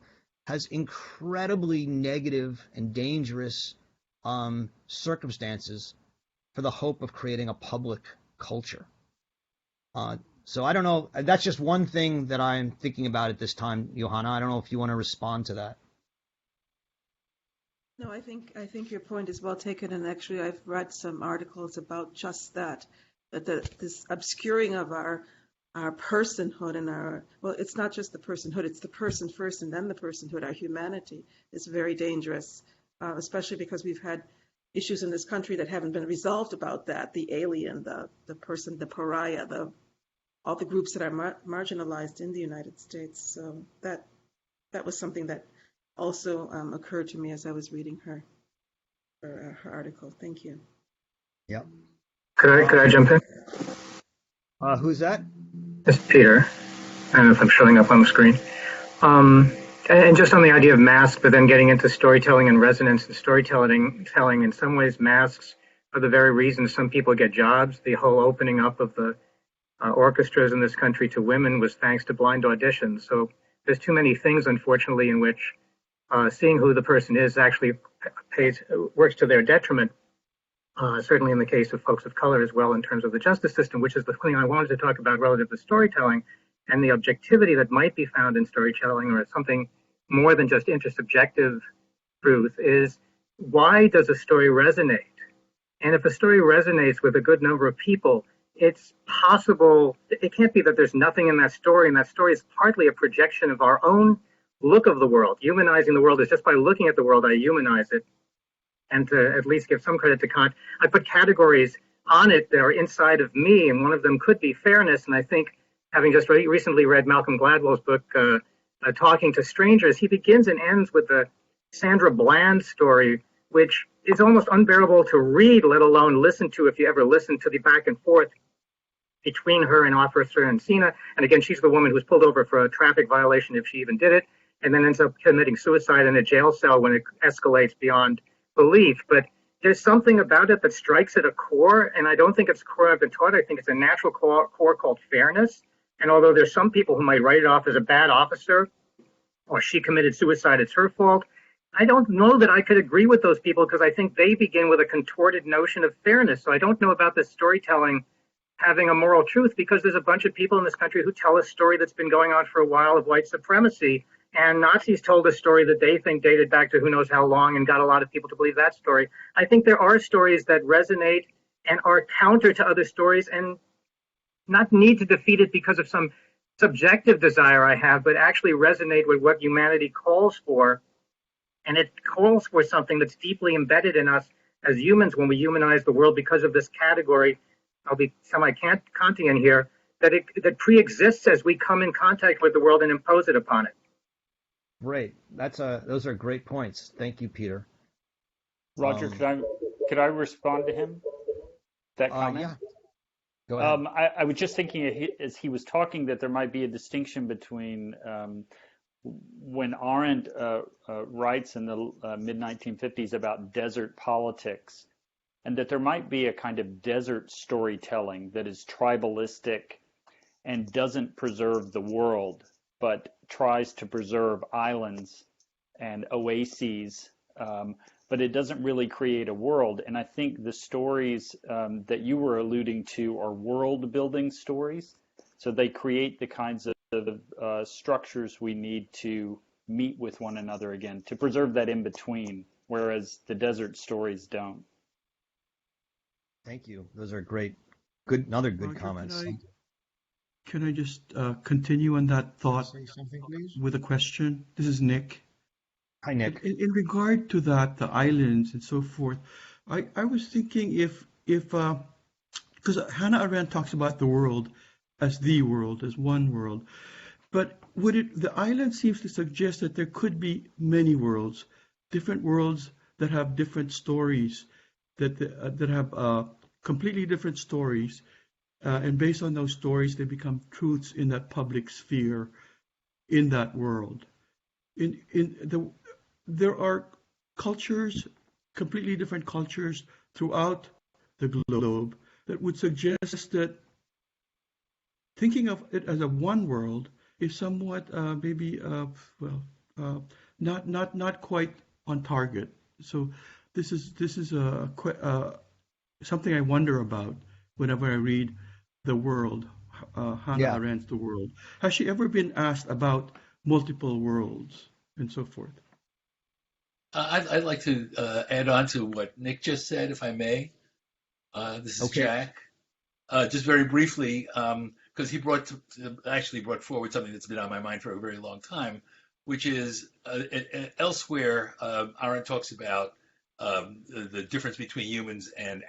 has incredibly negative and dangerous circumstances for the hope of creating a public culture. So I don't know. That's just one thing that I'm thinking about at this time, Johanna. I don't know if you want to respond to that. No, I think your point is well taken, and actually I've read some articles about just that this obscuring of our personhood and it's not just the personhood, it's the person first and then the personhood, our humanity is very dangerous, especially because we've had issues in this country that haven't been resolved about that, the alien, the person, the pariah, all the groups that are marginalized in the United States. So that was something that also occurred to me as I was reading her article. Thank you. Yep. Could I jump in? Who's that? It's Peter. I don't know if I'm showing up on the screen. And just on the idea of masks, but then getting into storytelling and resonance and storytelling, in some ways, masks are the very reason some people get jobs. The whole opening up of the orchestras in this country to women was thanks to blind auditions. So there's too many things, unfortunately, in which seeing who the person is actually works to their detriment. Certainly in the case of folks of color as well, in terms of the justice system, which is the thing I wanted to talk about relative to storytelling and the objectivity that might be found in storytelling, or something more than just intersubjective truth, is why does a story resonate? And if a story resonates with a good number of people, it's possible, it can't be that there's nothing in that story, and that story is partly a projection of our own look of the world. Humanizing the world is just by looking at the world, I humanize it. And to at least give some credit to Kant, I put categories on it that are inside of me, and one of them could be fairness. And I think, having just recently read Malcolm Gladwell's book, Talking to Strangers, he begins and ends with the Sandra Bland story, which is almost unbearable to read, let alone listen to, if you ever listen to the back and forth between her and Officer Encina. And again, she's the woman who's pulled over for a traffic violation, if she even did it, and then ends up committing suicide in a jail cell when it escalates beyond belief. But there's something about it that strikes at a core, and I don't think it's a core I've been taught. I think it's a natural core called fairness. And although there's some people who might write it off as a bad officer, or she committed suicide, it's her fault, I don't know that I could agree with those people, because I think they begin with a contorted notion of fairness. So I don't know about this storytelling having a moral truth, because there's a bunch of people in this country who tell a story that's been going on for a while of white supremacy. And Nazis told a story that they think dated back to who knows how long and got a lot of people to believe that story. I think there are stories that resonate and are counter to other stories, and not need to defeat it because of some subjective desire I have, but actually resonate with what humanity calls for. And it calls for something that's deeply embedded in us as humans when we humanize the world, because of this category, I'll be semi-Kantian here, that pre-exists as we come in contact with the world and impose it upon it. Great. Those are great points. Thank you, Peter. Roger, could I respond to him? That comment? Yeah. Go ahead. I was just thinking as he was talking that there might be a distinction between when Arendt writes in the mid-1950s about desert politics, and that there might be a kind of desert storytelling that is tribalistic and doesn't preserve the world, but tries to preserve islands and oases, but it doesn't really create a world. And I think the stories that you were alluding to are world-building stories. So they create the kinds of structures we need to meet with one another again, to preserve that in between, whereas the desert stories don't. Thank you. Those are great. Good, another good Roger, comments. can I just continue on that thought Say something, please. with a question? This is Nick. Hi, Nick. In regard to that, the islands and so forth, I was thinking if because Hannah Arendt talks about the world as the world, as one world, but the island seems to suggest that there could be many worlds, different worlds that have different stories, that have completely different stories, and based on those stories, they become truths in that public sphere, in that world. There are cultures, completely different cultures throughout the globe that would suggest that thinking of it as a one world is somewhat not quite on target. So this is something I wonder about whenever I read The World, Hannah Arendt's The World. Has she ever been asked about multiple worlds and so forth? I'd like to add on to what Nick just said, if I may. This is Okay. Jack. Just very briefly, because he actually brought forward something that's been on my mind for a very long time, which is elsewhere, Arendt talks about the difference between humans and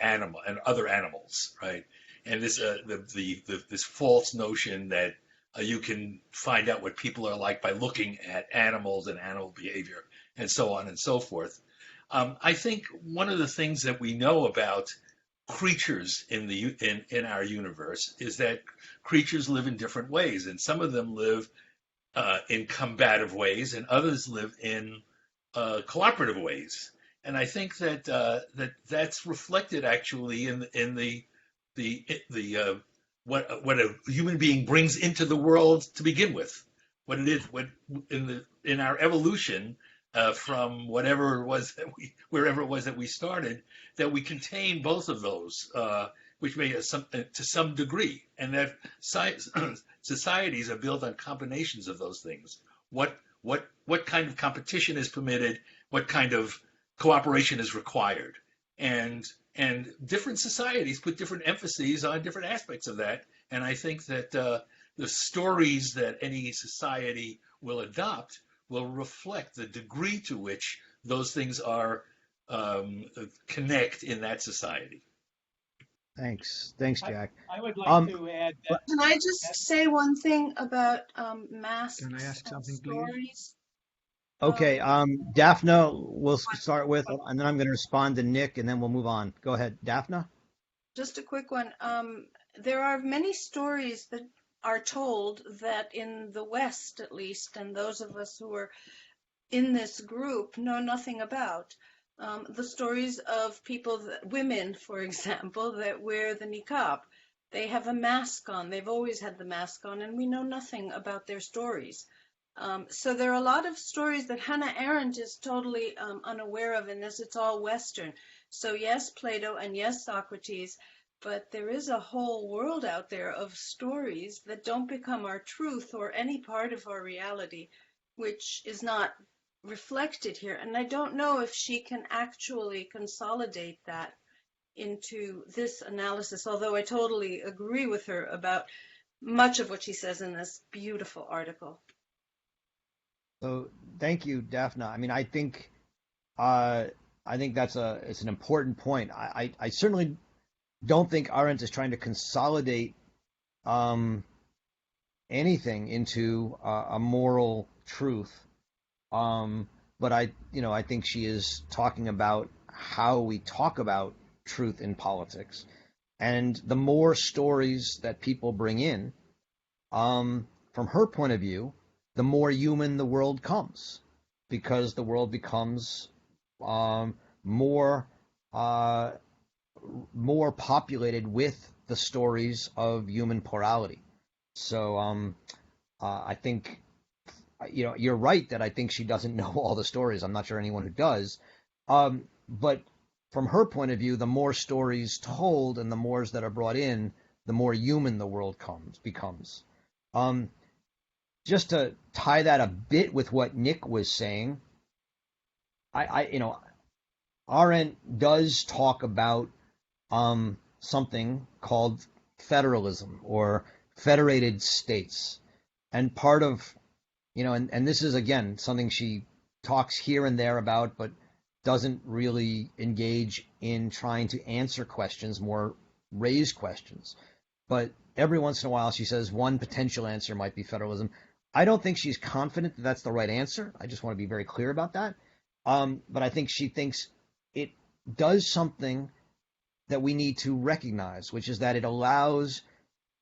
other animals, right? And this this false notion that you can find out what people are like by looking at animals and animal behavior and so on and so forth. I think one of the things that we know about creatures in our universe is that creatures live in different ways, and some of them live in combative ways, and others live in cooperative ways. And I think that that's reflected actually in what a human being brings into the world to begin with. What it is, in our evolution from wherever it was that we started, that we contain both of those, which may to some degree, and that societies are built on combinations of those things. What kind of competition is permitted? What kind of cooperation is required? And different societies put different emphases on different aspects of that. And I think that the stories that any society will adopt will reflect the degree to which those things are connect in that society. Thanks, Jack. I would like to add that. Can I just say one thing about masks Can I ask and something, please? stories? Okay, Daphne, we'll start with, and then I'm going to respond to Nick, and then we'll move on. Go ahead, Daphne. Just a quick one. There are many stories that are told that in the West, at least, and those of us who are in this group know nothing about. The stories of women, for example, that wear the niqab. They have a mask on. They've always had the mask on, and we know nothing about their stories. So there are a lot of stories that Hannah Arendt is totally unaware of in this. It's all Western. So yes, Plato, and yes, Socrates, but there is a whole world out there of stories that don't become our truth or any part of our reality, which is not reflected here. And I don't know if she can actually consolidate that into this analysis, although I totally agree with her about much of what she says in this beautiful article. So thank you, Daphne. I mean, I think it's an important point. I certainly don't think Arendt is trying to consolidate anything into a moral truth. But I think she is talking about how we talk about truth in politics, and the more stories that people bring in, from her point of view, the more human the world comes, because the world becomes more populated with the stories of human plurality. So I think, you're right that I think she doesn't know all the stories. I'm not sure anyone who does. But from her point of view, the more stories told and the more that are brought in, the more human the world becomes. Just to tie that a bit with what Nick was saying, Arendt does talk about something called federalism or federated states, and part of and this is again something she talks here and there about, but doesn't really engage in trying to answer questions, more raise questions. But every once in a while she says one potential answer might be federalism. I don't think she's confident that that's the right answer. I just want to be very clear about that. But I think she thinks it does something that we need to recognize, which is that it allows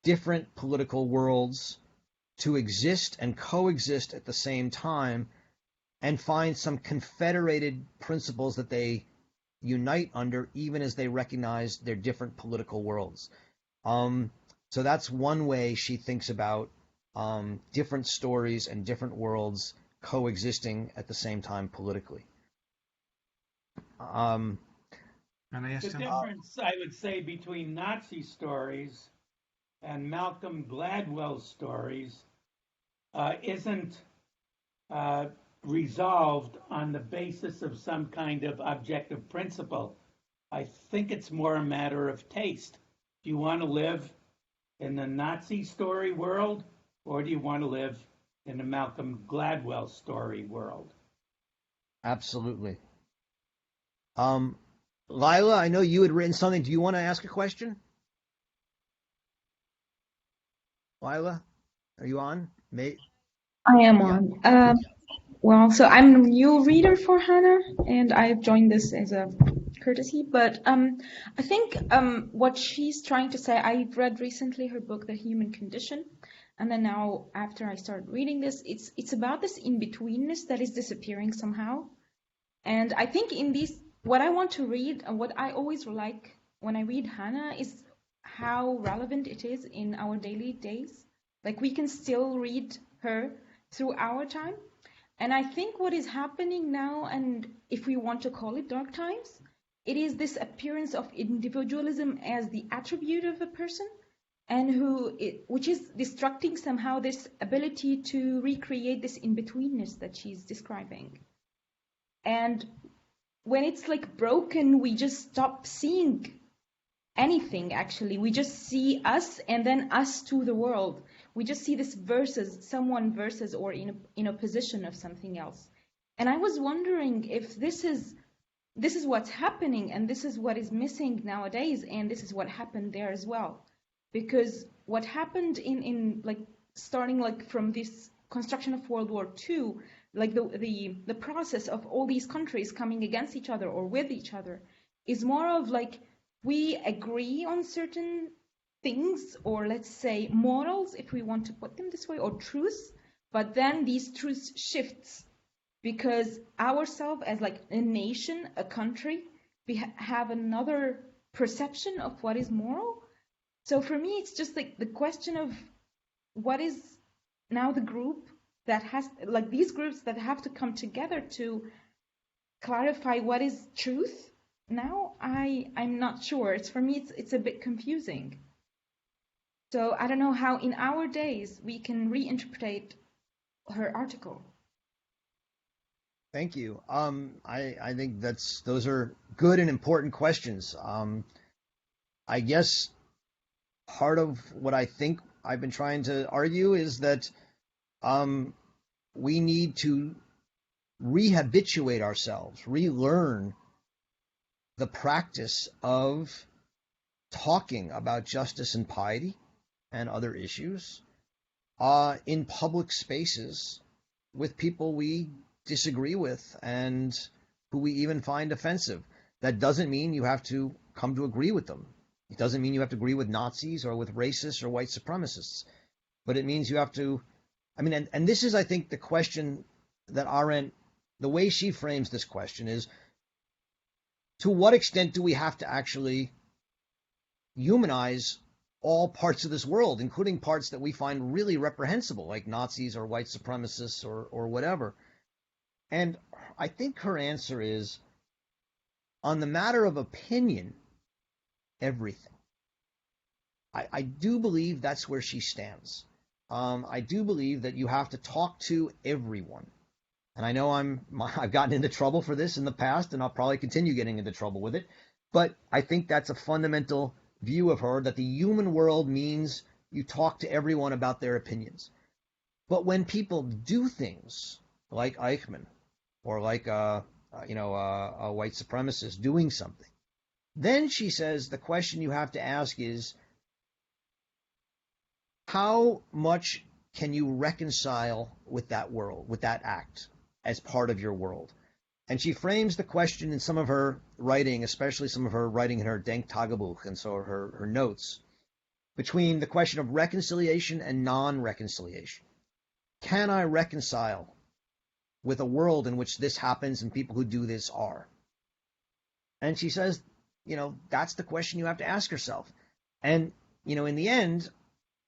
different political worlds to exist and coexist at the same time and find some confederated principles that they unite under, even as they recognize their different political worlds. So that's one way she thinks about different stories and different worlds coexisting at the same time politically. And I asked The difference, I would say, between Nazi stories and Malcolm Gladwell's stories isn't resolved on the basis of some kind of objective principle. I think it's more a matter of taste. Do you want to live in the Nazi story world, or do you want to live in the Malcolm Gladwell story world? Absolutely. Lila, I know you had written something. Do you want to ask a question? Lila, are you on? I am Yeah. on. Well, so I'm a new reader for Hannah, and I've joined this as a courtesy. But I think what she's trying to say, I read recently her book, The Human Condition, and then now after I started reading this, it's about this in-betweenness that is disappearing somehow. And I think in these, what I want to read and what I always like when I read Hannah is how relevant it is in our daily days. Like we can still read her through our time. And I think what is happening now, and if we want to call it dark times, it is this appearance of individualism as the attribute of a person, and which is destructing somehow this ability to recreate this in-betweenness that she's describing. And when it's like broken, we just stop seeing anything, actually. We just see us and then us to the world. We just see this versus, someone versus or in opposition of something else. And I was wondering if this is what's happening, and this is what is missing nowadays, and this is what happened there as well. Because what happened in like starting like from this construction of World War II, like the process of all these countries coming against each other or with each other is more of like we agree on certain things, or let's say morals, if we want to put them this way, or truths, but then these truths shifts because ourselves as like a nation, a country, we have another perception of what is moral. So for me, it's just like the question of what is now the group that has, like these groups that have to come together to clarify what is truth. Now I'm not sure. For me, it's a bit confusing. So I don't know how in our days we can reinterpret her article. Thank you. I think those are good and important questions. I guess part of what I think I've been trying to argue is that we need to rehabituate ourselves, relearn the practice of talking about justice and piety and other issues in public spaces with people we disagree with and who we even find offensive. That doesn't mean you have to come to agree with them. It doesn't mean you have to agree with Nazis or with racists or white supremacists. But it means you have to, and this is, I think, the question that Arendt, the way she frames this question is, to what extent do we have to actually humanize all parts of this world, including parts that we find really reprehensible, like Nazis or white supremacists or whatever? And I think her answer is, on the matter of opinion, everything. I do believe that's where she stands. I do believe that you have to talk to everyone. And I know I've gotten into trouble for this in the past, and I'll probably continue getting into trouble with it. But I think that's a fundamental view of her, that the human world means you talk to everyone about their opinions. But when people do things like Eichmann, or like a white supremacist doing something, then she says the question you have to ask is, how much can you reconcile with that world, with that act, as part of your world? And she frames the question in some of her writing, especially some of her writing in her Denktagebuch, and so her notes, between the question of reconciliation and non-reconciliation. Can I reconcile with a world in which this happens and people who do this are? And she says, that's the question you have to ask yourself. And, in the end,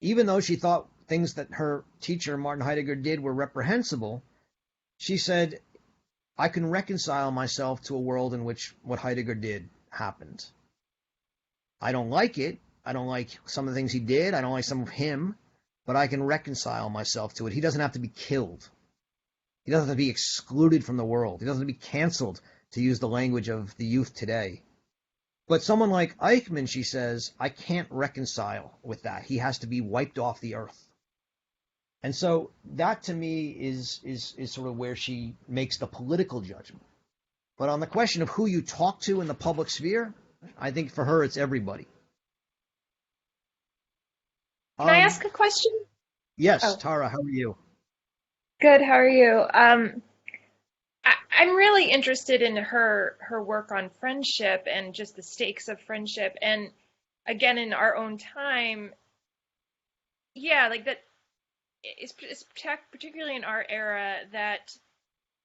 even though she thought things that her teacher, Martin Heidegger, did were reprehensible, she said, I can reconcile myself to a world in which what Heidegger did happened. I don't like it. I don't like some of the things he did. I don't like some of him. But I can reconcile myself to it. He doesn't have to be killed. He doesn't have to be excluded from the world. He doesn't have to be canceled, to use the language of the youth today. But someone like Eichmann, she says, I can't reconcile with that. He has to be wiped off the earth. And so that, to me, is sort of where she makes the political judgment. But on the question of who you talk to in the public sphere, I think for her it's everybody. Can I ask a question? Yes, Oh. Tara, how are you? Good, how are you? I'm really interested in her work on friendship and just the stakes of friendship. And again, in our own time, yeah, like that, it's particularly in our era, that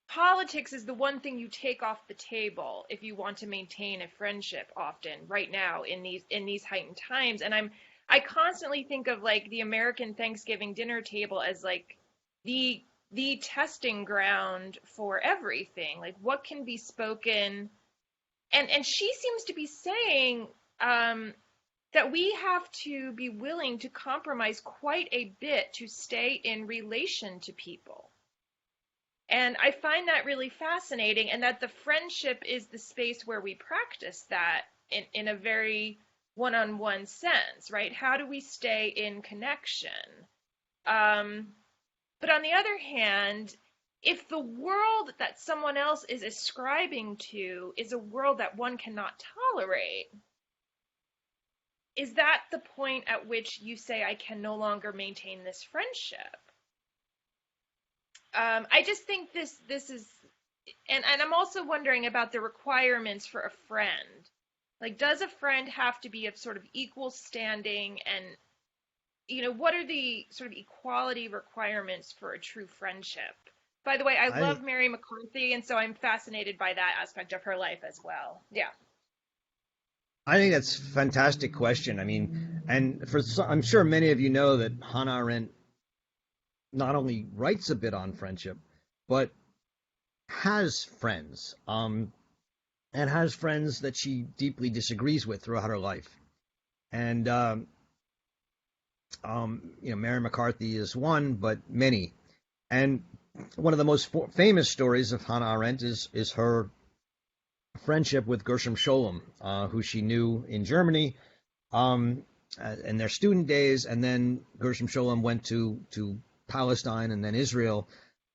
politics is the one thing you take off the table if you want to maintain a friendship often right now in these heightened times. And I constantly think of like the American Thanksgiving dinner table as like the testing ground for everything. Like what can be spoken, and she seems to be saying that we have to be willing to compromise quite a bit to stay in relation to people. And I find that really fascinating, and that the friendship is the space where we practice that in a very one-on-one sense, right? How do we stay in connection? But on the other hand, if the world that someone else is ascribing to is a world that one cannot tolerate, is that the point at which you say, I can no longer maintain this friendship? I just think this is, and I'm also wondering about the requirements for a friend. Like, does a friend have to be of sort of equal standing, and what are the sort of equality requirements for a true friendship? By the way, I love Mary McCarthy, and so I'm fascinated by that aspect of her life as well. Yeah. I think that's a fantastic question. I mean, and I'm sure many of you know that Hannah Arendt not only writes a bit on friendship, but has friends, and has friends that she deeply disagrees with throughout her life. And, Mary McCarthy is one, but many. And one of the most famous stories of Hannah Arendt is her friendship with Gershom Scholem, who she knew in Germany in their student days, and then Gershom Scholem went to Palestine and then Israel,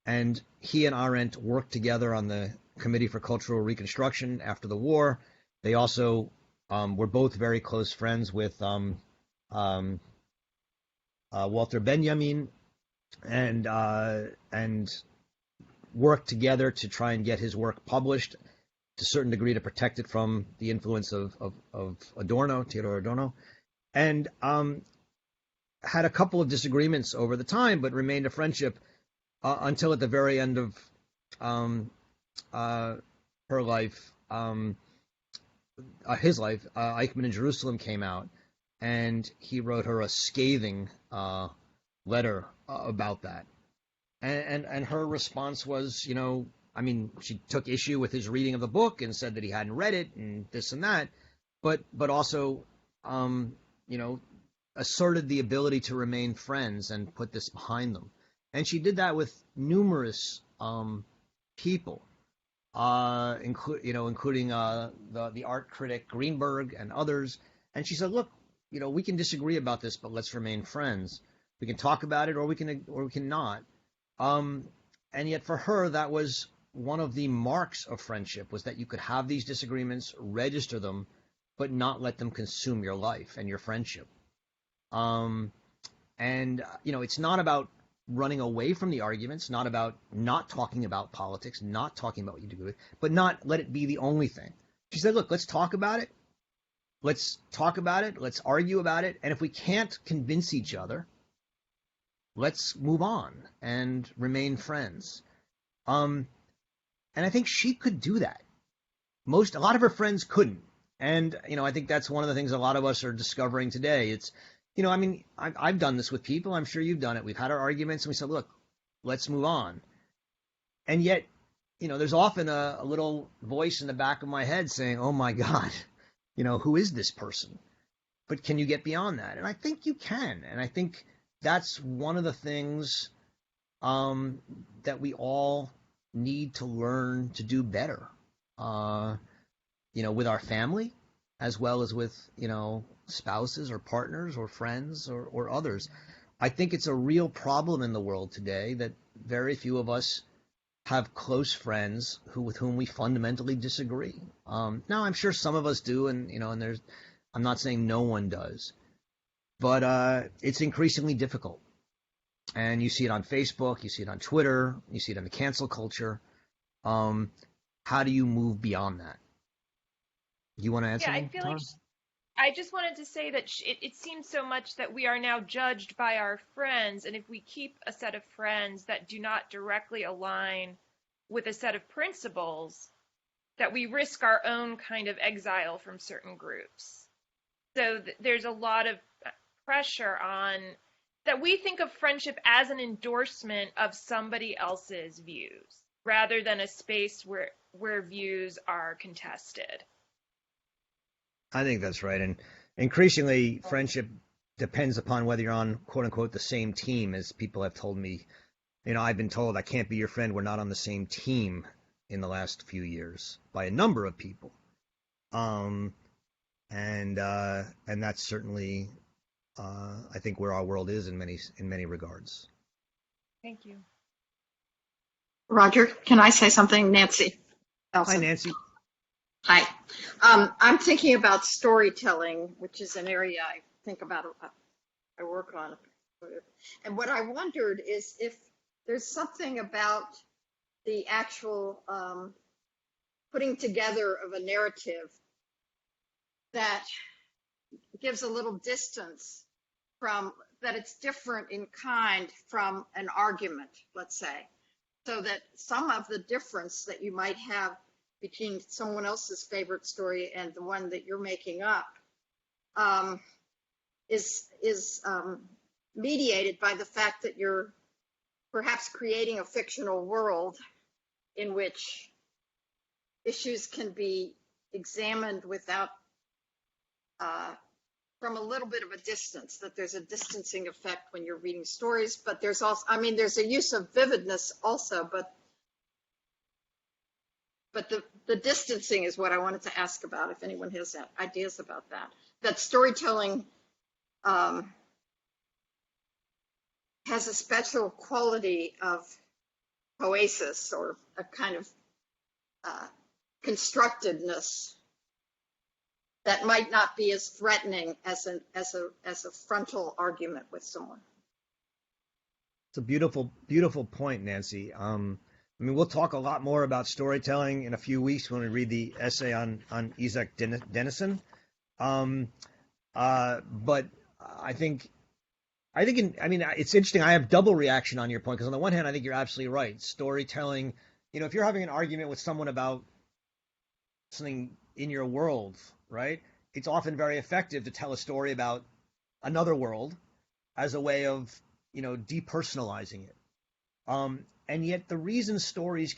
and he and Arendt worked together on the Committee for Cultural Reconstruction after the war. They also were both very close friends with Walter Benjamin, and worked together to try and get his work published, to a certain degree to protect it from the influence of Adorno, Theodor Adorno, and had a couple of disagreements over the time, but remained a friendship until at the very end of her life, his life, Eichmann in Jerusalem came out, and he wrote her a scathing letter about that. And her response was, she took issue with his reading of the book and said that he hadn't read it and this and that, but also, asserted the ability to remain friends and put this behind them. And she did that with numerous people, including the art critic Greenberg and others. And she said, look, we can disagree about this, but let's remain friends. We can talk about it, or we can not. And yet for her, that was one of the marks of friendship, was that you could have these disagreements, register them, but not let them consume your life and your friendship. It's not about running away from the arguments, not about not talking about politics, not talking about what you do with, but not let it be the only thing. She said, look, let's talk about it. Let's argue about it. And if we can't convince each other, let's move on and remain friends. And I think she could do that. A lot of her friends couldn't. And, I think that's one of the things a lot of us are discovering today. It's, I've done this with people. I'm sure you've done it. We've had our arguments and we said, look, let's move on. And yet, there's often a little voice in the back of my head saying, oh my God, who is this person? But can you get beyond that? And I think you can. And I think that's one of the things that we all need to learn to do better, with our family, as well as with, spouses or partners or friends or others. I think it's a real problem in the world today that very few of us have close friends with whom we fundamentally disagree. Now, I'm sure some of us do, and I'm not saying no one does, but it's increasingly difficult. And you see it on Facebook, you see it on Twitter, you see it in the cancel culture. How do you move beyond that? You want to answer? Yeah, I feel like I just wanted to say that it seems so much that we are now judged by our friends, and if we keep a set of friends that do not directly align with a set of principles, that we risk our own kind of exile from certain groups. So there's a lot of pressure on that we think of friendship as an endorsement of somebody else's views, rather than a space where views are contested. I think that's right. And increasingly, friendship depends upon whether you're on, quote unquote, the same team, as people have told me. I've been told I can't be your friend. We're not on the same team in the last few years by a number of people. And that's certainly, I think, where our world is in many regards. Thank you. Roger, can I say something? Nancy. Hi, Nancy. Hi. I'm thinking about storytelling, which is an area I think about, I work on. And what I wondered is if there's something about the actual putting together of a narrative that gives a little distance from, that it's different in kind from an argument, let's say, so that some of the difference that you might have between someone else's favorite story and the one that you're making up is mediated by the fact that you're perhaps creating a fictional world in which issues can be examined without from a little bit of a distance, that there's a distancing effect when you're reading stories, but there's also, there's a use of vividness also, but the distancing is what I wanted to ask about, if anyone has ideas about that. That storytelling has a special quality of poesis, or a kind of constructedness that might not be as threatening as a frontal argument with someone. It's a beautiful, beautiful point, Nancy. We'll talk a lot more about storytelling in a few weeks when we read the essay on Isaac Denison. But I think it's interesting. I have double reaction on your point, because on the one hand, I think you're absolutely right. Storytelling, if you're having an argument with someone about something in your world, right? It's often very effective to tell a story about another world as a way of, depersonalizing it. And yet the reason stories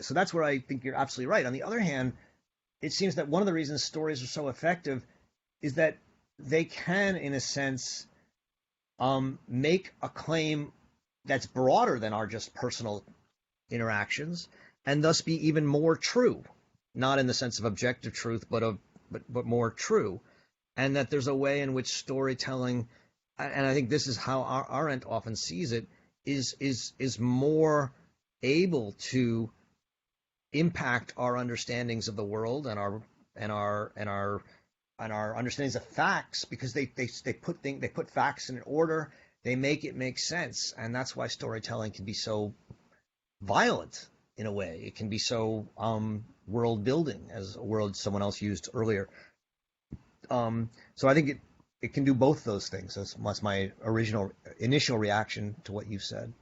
so that's where I think you're absolutely right. On the other hand, it seems that one of the reasons stories are so effective is that they can, in a sense, make a claim that's broader than our just personal interactions, and thus be even more true, not in the sense of objective truth, but more true, and that there's a way in which storytelling, and I think this is how Arendt often sees it, is more able to impact our understandings of the world and our understandings of facts, because they put facts in an order, they make it make sense, and that's why storytelling can be so violent in a way. It can be so world building, as a word someone else used earlier. So I think it can do both those things. That's my initial reaction to what you said.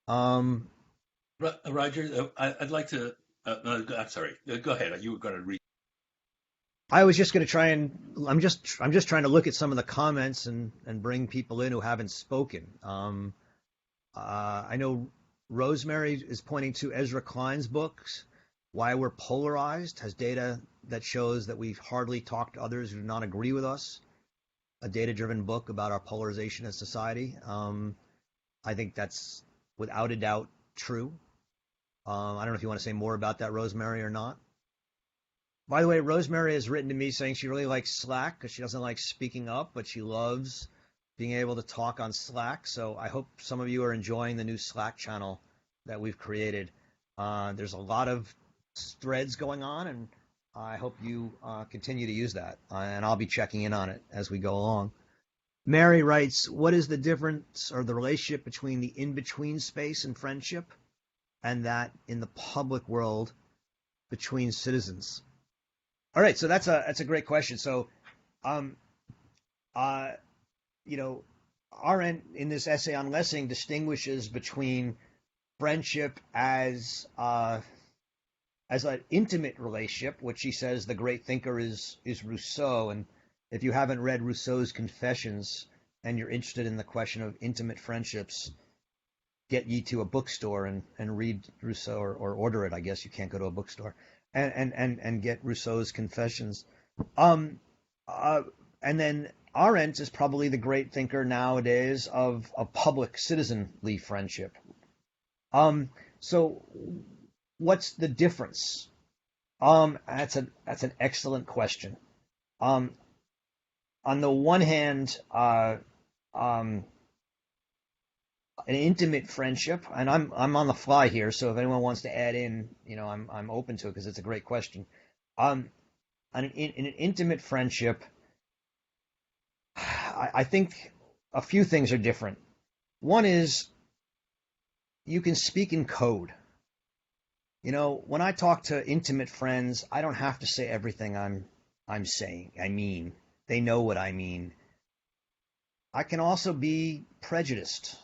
Roger, I'd like to. No, I'm sorry. Go ahead. You were going to read. I was just going to try and I'm just trying to look at some of the comments and bring people in who haven't spoken. I know Rosemary is pointing to Ezra Klein's books, Why We're Polarized, has data that shows that we hardly talk to others who do not agree with us. A data-driven book about our polarization as society. I think that's without a doubt true. I don't know if you want to say more about that, Rosemary, or not. By the way, Rosemary has written to me saying she really likes Slack because she doesn't like speaking up, but she loves being able to talk on Slack. So I hope some of you are enjoying the new Slack channel that we've created. There's a lot of threads going on, and I hope you continue to use that. And I'll be checking in on it as we go along. Mary writes, what is the difference or the relationship between the in-between space and friendship and that in the public world between citizens? All right, so that's a great question. So, Arendt in this essay on Lessing distinguishes between friendship as an intimate relationship, which she says the great thinker is Rousseau. And if you haven't read Rousseau's Confessions and you're interested in the question of intimate friendships, get ye to a bookstore and read Rousseau, or order it. I guess you can't go to a bookstore. And get Rousseau's Confessions. And then Arendt is probably the great thinker nowadays of public citizenly friendship. So what's the difference? That's an excellent question. On the one hand, an intimate friendship, and I'm on the fly here, so if anyone wants to add in, I'm open to it because it's a great question. In an intimate friendship, I think a few things are different. One is you can speak in code. When I talk to intimate friends, I don't have to say everything I'm saying. I mean, they know what I mean. I can also be prejudiced.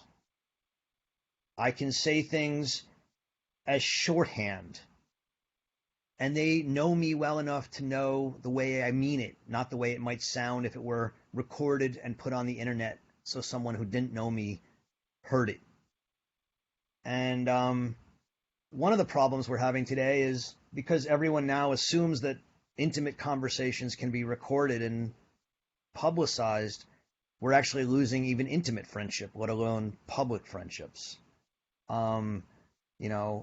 I can say things as shorthand, and they know me well enough to know the way I mean it, not the way it might sound if it were recorded and put on the internet so someone who didn't know me heard it. And one of the problems we're having today is because everyone now assumes that intimate conversations can be recorded and publicized, we're actually losing even intimate friendship, let alone public friendships.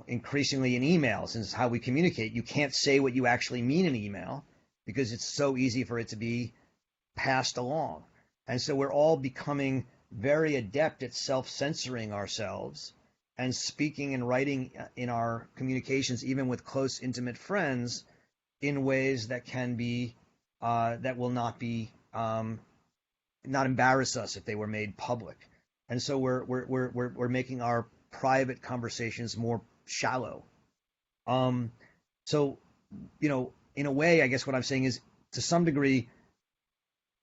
Increasingly in email, since how we communicate, you can't say what you actually mean in email because it's so easy for it to be passed along. And so we're all becoming very adept at self-censoring ourselves and speaking and writing in our communications, even with close, intimate friends, in ways that can be, that will not embarrass us if they were made public. And so we're making our private conversations more shallow. So, in a way, I guess what I'm saying is, to some degree,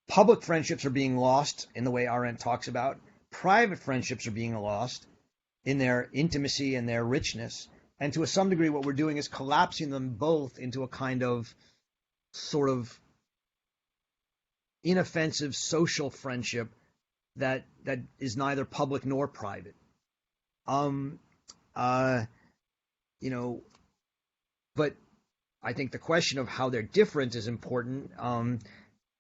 public friendships are being lost in the way Arendt talks about. Private friendships are being lost in their intimacy and their richness. And to some degree, what we're doing is collapsing them both into a kind of sort of inoffensive social friendship that is neither public nor private. But I think the question of how they're different is important.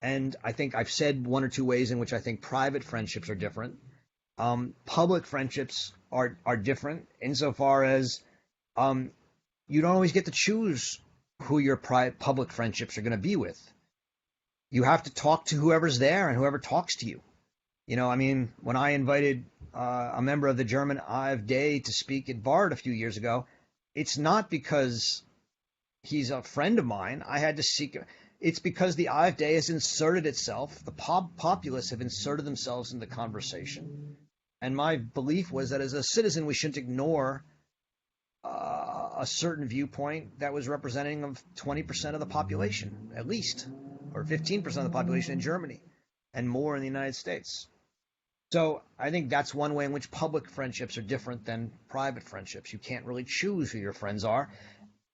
And I think I've said one or two ways in which I think private friendships are different. Public friendships are different insofar as you don't always get to choose who your public friendships are going to be with. You have to talk to whoever's there and whoever talks to you. I mean, when I invited a member of the German AfD to speak at Bard a few years ago, it's not because he's a friend of mine. I had to seek. It's because the AfD has inserted itself. The populists have inserted themselves in the conversation. And my belief was that as a citizen, we shouldn't ignore a certain viewpoint that was representing of 20% of the population, at least, or 15% of the population in Germany, and more in the United States. So I think that's one way in which public friendships are different than private friendships. You can't really choose who your friends are,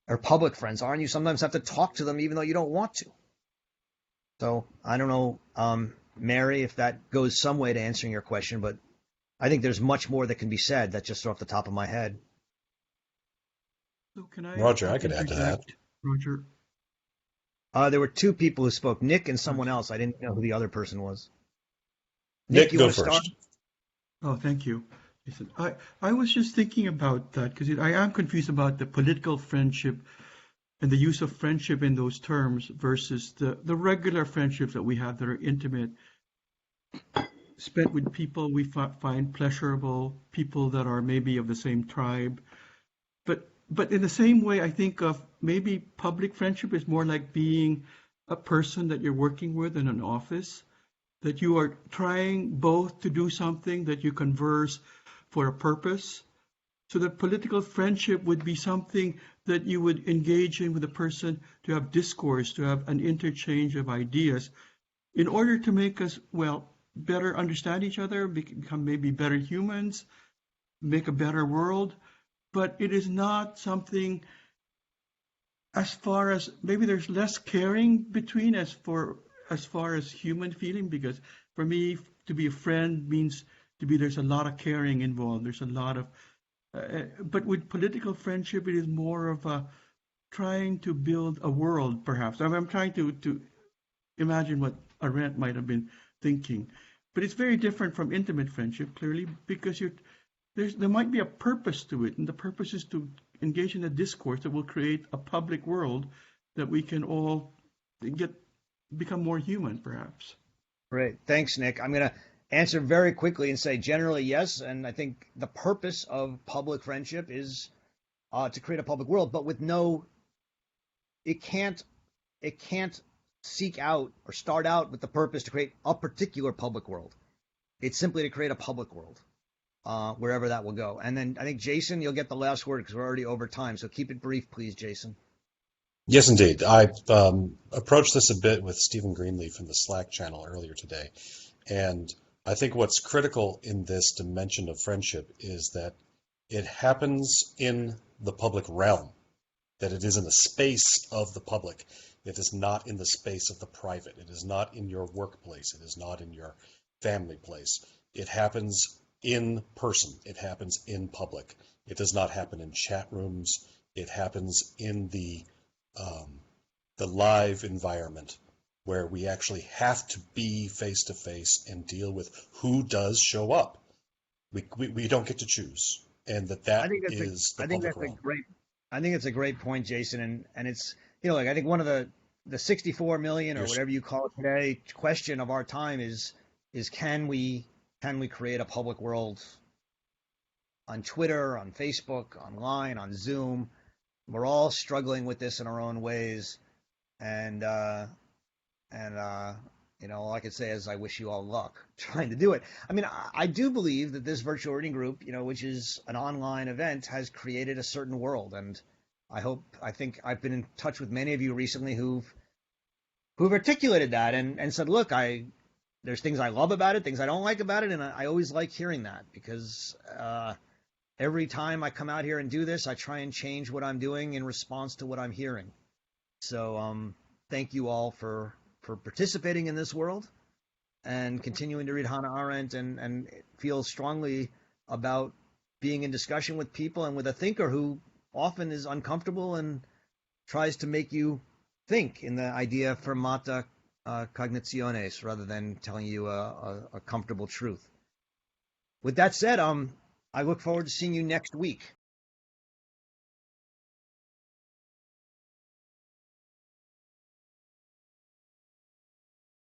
or public friends are, and you sometimes have to talk to them even though you don't want to. So I don't know, Mary, if that goes some way to answering your question, but I think there's much more that can be said. That's just off the top of my head. So can Roger, I could add to that. Roger. There were two people who spoke, Nick and someone else. I didn't know who the other person was. Nick, you go want to start? first. Oh, thank you. Listen, I was just thinking about that because I am confused about the political friendship and the use of friendship in those terms versus the regular friendships that we have that are intimate, spent with people we find pleasurable, people that are maybe of the same tribe. But in the same way, I think of maybe public friendship is more like being a person that you're working with in an office, that you are trying both to do something, that you converse for a purpose. So that political friendship would be something that you would engage in with a person to have discourse, to have an interchange of ideas in order to make us, better understand each other, become maybe better humans, make a better world. But it is not something as far as maybe there's less caring between as far as human feeling, because for me to be a friend means there's a lot of caring involved. There's a lot of but with political friendship, it is more of a trying to build a world, perhaps. I'm trying to imagine what Arendt might have been thinking. But it's very different from intimate friendship, clearly, because there might be a purpose to it, and the purpose is to engage in a discourse that will create a public world that we can all become more human, perhaps. Great. Thanks, Nick. I'm going to answer very quickly and say generally yes, and I think the purpose of public friendship is to create a public world, but with it can't seek out or start out with the purpose to create a particular public world. It's simply to create a public world. Wherever that will go. And then I think, Jason, you'll get the last word because we're already over time. So keep it brief, please, Jason. Yes, indeed. I approached this a bit with Stephen Greenleaf in the Slack channel earlier today. And I think what's critical in this dimension of friendship is that it happens in the public realm, that it is in the space of the public. It is not in the space of the private. It is not in your workplace. It is not in your family place. It happens in person. It happens in public. It does not happen in chat rooms. It happens in the live environment where we actually have to be face to face and deal with who does show up. We don't get to choose, and that is the public realm. I think it's a great point, Jason, and it's I think one of the 64 million or whatever you call it today question of our time is can we create a public world on Twitter, on Facebook, online, on Zoom? We're all struggling with this in our own ways, and all I can say is I wish you all luck trying to do it. I mean, I do believe that this virtual reading group, which is an online event, has created a certain world, and I think I've been in touch with many of you recently who've articulated that and said, look, there's things I love about it, things I don't like about it, and I always like hearing that because every time I come out here and do this, I try and change what I'm doing in response to what I'm hearing. So thank you all for participating in this world and continuing to read Hannah Arendt and feel strongly about being in discussion with people and with a thinker who often is uncomfortable and tries to make you think in the idea fermata cognitiones rather than telling you a comfortable truth. With that said, I look forward to seeing you next week.